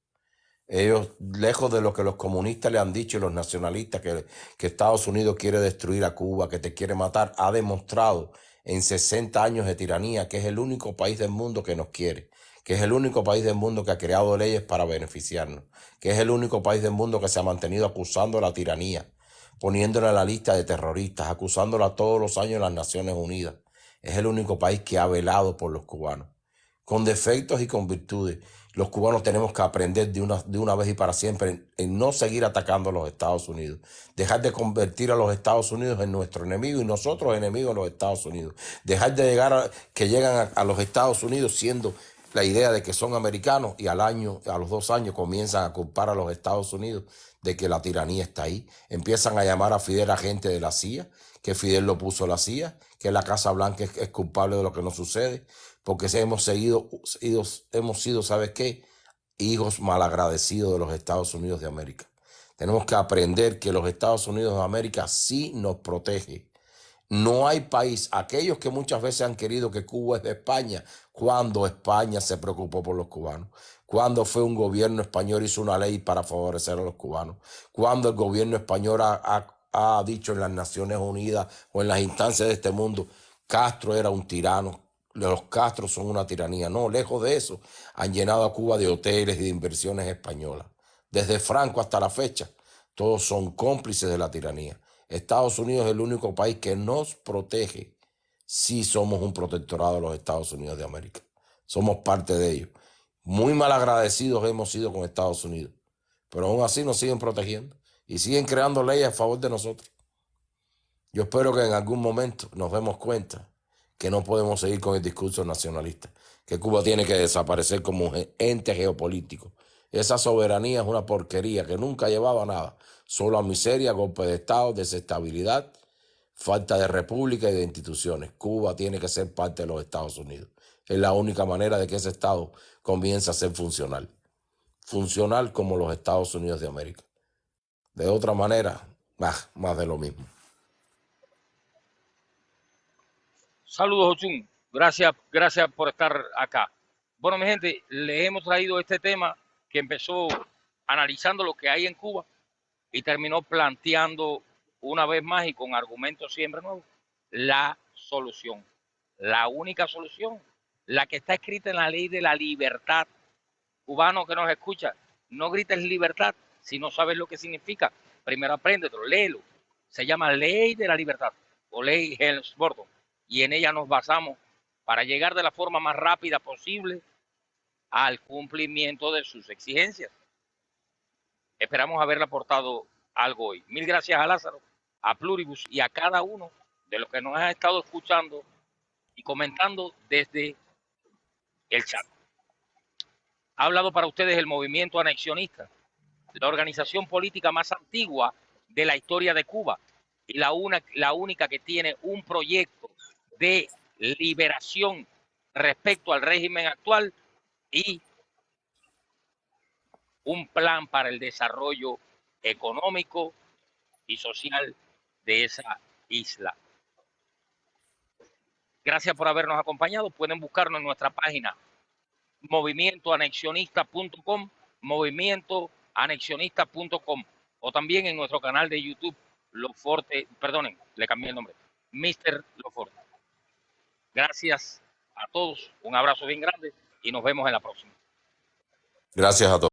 Speaker 2: Ellos, lejos de lo que los comunistas le han dicho y los nacionalistas, que Estados Unidos quiere destruir a Cuba, que te quiere matar, ha demostrado en 60 años de tiranía que es el único país del mundo que nos quiere, que es el único país del mundo que ha creado leyes para beneficiarnos, que es el único país del mundo que se ha mantenido acusando la tiranía, poniéndola en la lista de terroristas, acusándola todos los años en las Naciones Unidas. Es el único país que ha velado por los cubanos, con defectos y con virtudes. Los cubanos tenemos que aprender de una vez y para siempre en no seguir atacando a los Estados Unidos. Dejar de convertir a los Estados Unidos en nuestro enemigo y nosotros enemigos de los Estados Unidos. Dejar de que llegan a los Estados Unidos siendo la idea de que son americanos y a los 2 años comienzan a culpar a los Estados Unidos de que la tiranía está ahí. Empiezan a llamar a Fidel agente de la CIA, que Fidel lo puso la CIA, que la Casa Blanca es culpable de lo que nos sucede, porque hemos sido, ¿sabes qué? Hijos malagradecidos de los Estados Unidos de América. Tenemos que aprender que los Estados Unidos de América sí nos protege. No hay país, aquellos que muchas veces han querido que Cuba es de España, cuando España se preocupó por los cubanos, cuando fue un gobierno español hizo una ley para favorecer a los cubanos, cuando el gobierno español ha dicho en las Naciones Unidas o en las instancias de este mundo, Castro era un tirano, los Castros son una tiranía. No, lejos de eso, han llenado a Cuba de hoteles y de inversiones españolas. Desde Franco hasta la fecha, todos son cómplices de la tiranía. Estados Unidos es el único país que nos protege si somos un protectorado de los Estados Unidos de América. Somos parte de ellos. Muy mal agradecidos hemos sido con Estados Unidos, pero aún así nos siguen protegiendo y siguen creando leyes a favor de nosotros. Yo espero que en algún momento nos demos cuenta que no podemos seguir con el discurso nacionalista, que Cuba tiene que desaparecer como un ente geopolítico. Esa soberanía es una porquería que nunca ha llevado a nada, solo a miseria, golpe de Estado, desestabilidad, falta de república y de instituciones. Cuba tiene que ser parte de los Estados Unidos. Es la única manera de que ese Estado comience a ser funcional. Funcional como los Estados Unidos de América. De otra manera, más de lo mismo.
Speaker 1: Saludos, Ochun. Gracias por estar acá. Bueno, mi gente, le hemos traído este tema que empezó analizando lo que hay en Cuba y terminó planteando una vez más y con argumentos siempre nuevos la solución. La única solución, la que está escrita en la ley de la libertad. Cubano que nos escucha, no grites libertad si no sabes lo que significa. Primero apréndetelo, léelo. Se llama Ley de la Libertad o Ley Helms-Burton. Y en ella nos basamos para llegar de la forma más rápida posible al cumplimiento de sus exigencias. Esperamos haberle aportado algo hoy. Mil gracias a Lázaro, a Pluribus y a cada uno de los que nos han estado escuchando y comentando desde el chat. Ha hablado para ustedes el movimiento anexionista, la organización política más antigua de la historia de Cuba y la única que tiene un proyecto de liberación respecto al régimen actual y un plan para el desarrollo económico y social de esa isla. Gracias por habernos acompañado. Pueden buscarnos en nuestra página movimientoanexionista.com, movimientoanexionista.com, o también en nuestro canal de YouTube, Loforte, perdonen, le cambié el nombre, Mr. Loforte. Gracias a todos, un abrazo bien grande y nos vemos en la próxima.
Speaker 2: Gracias a todos.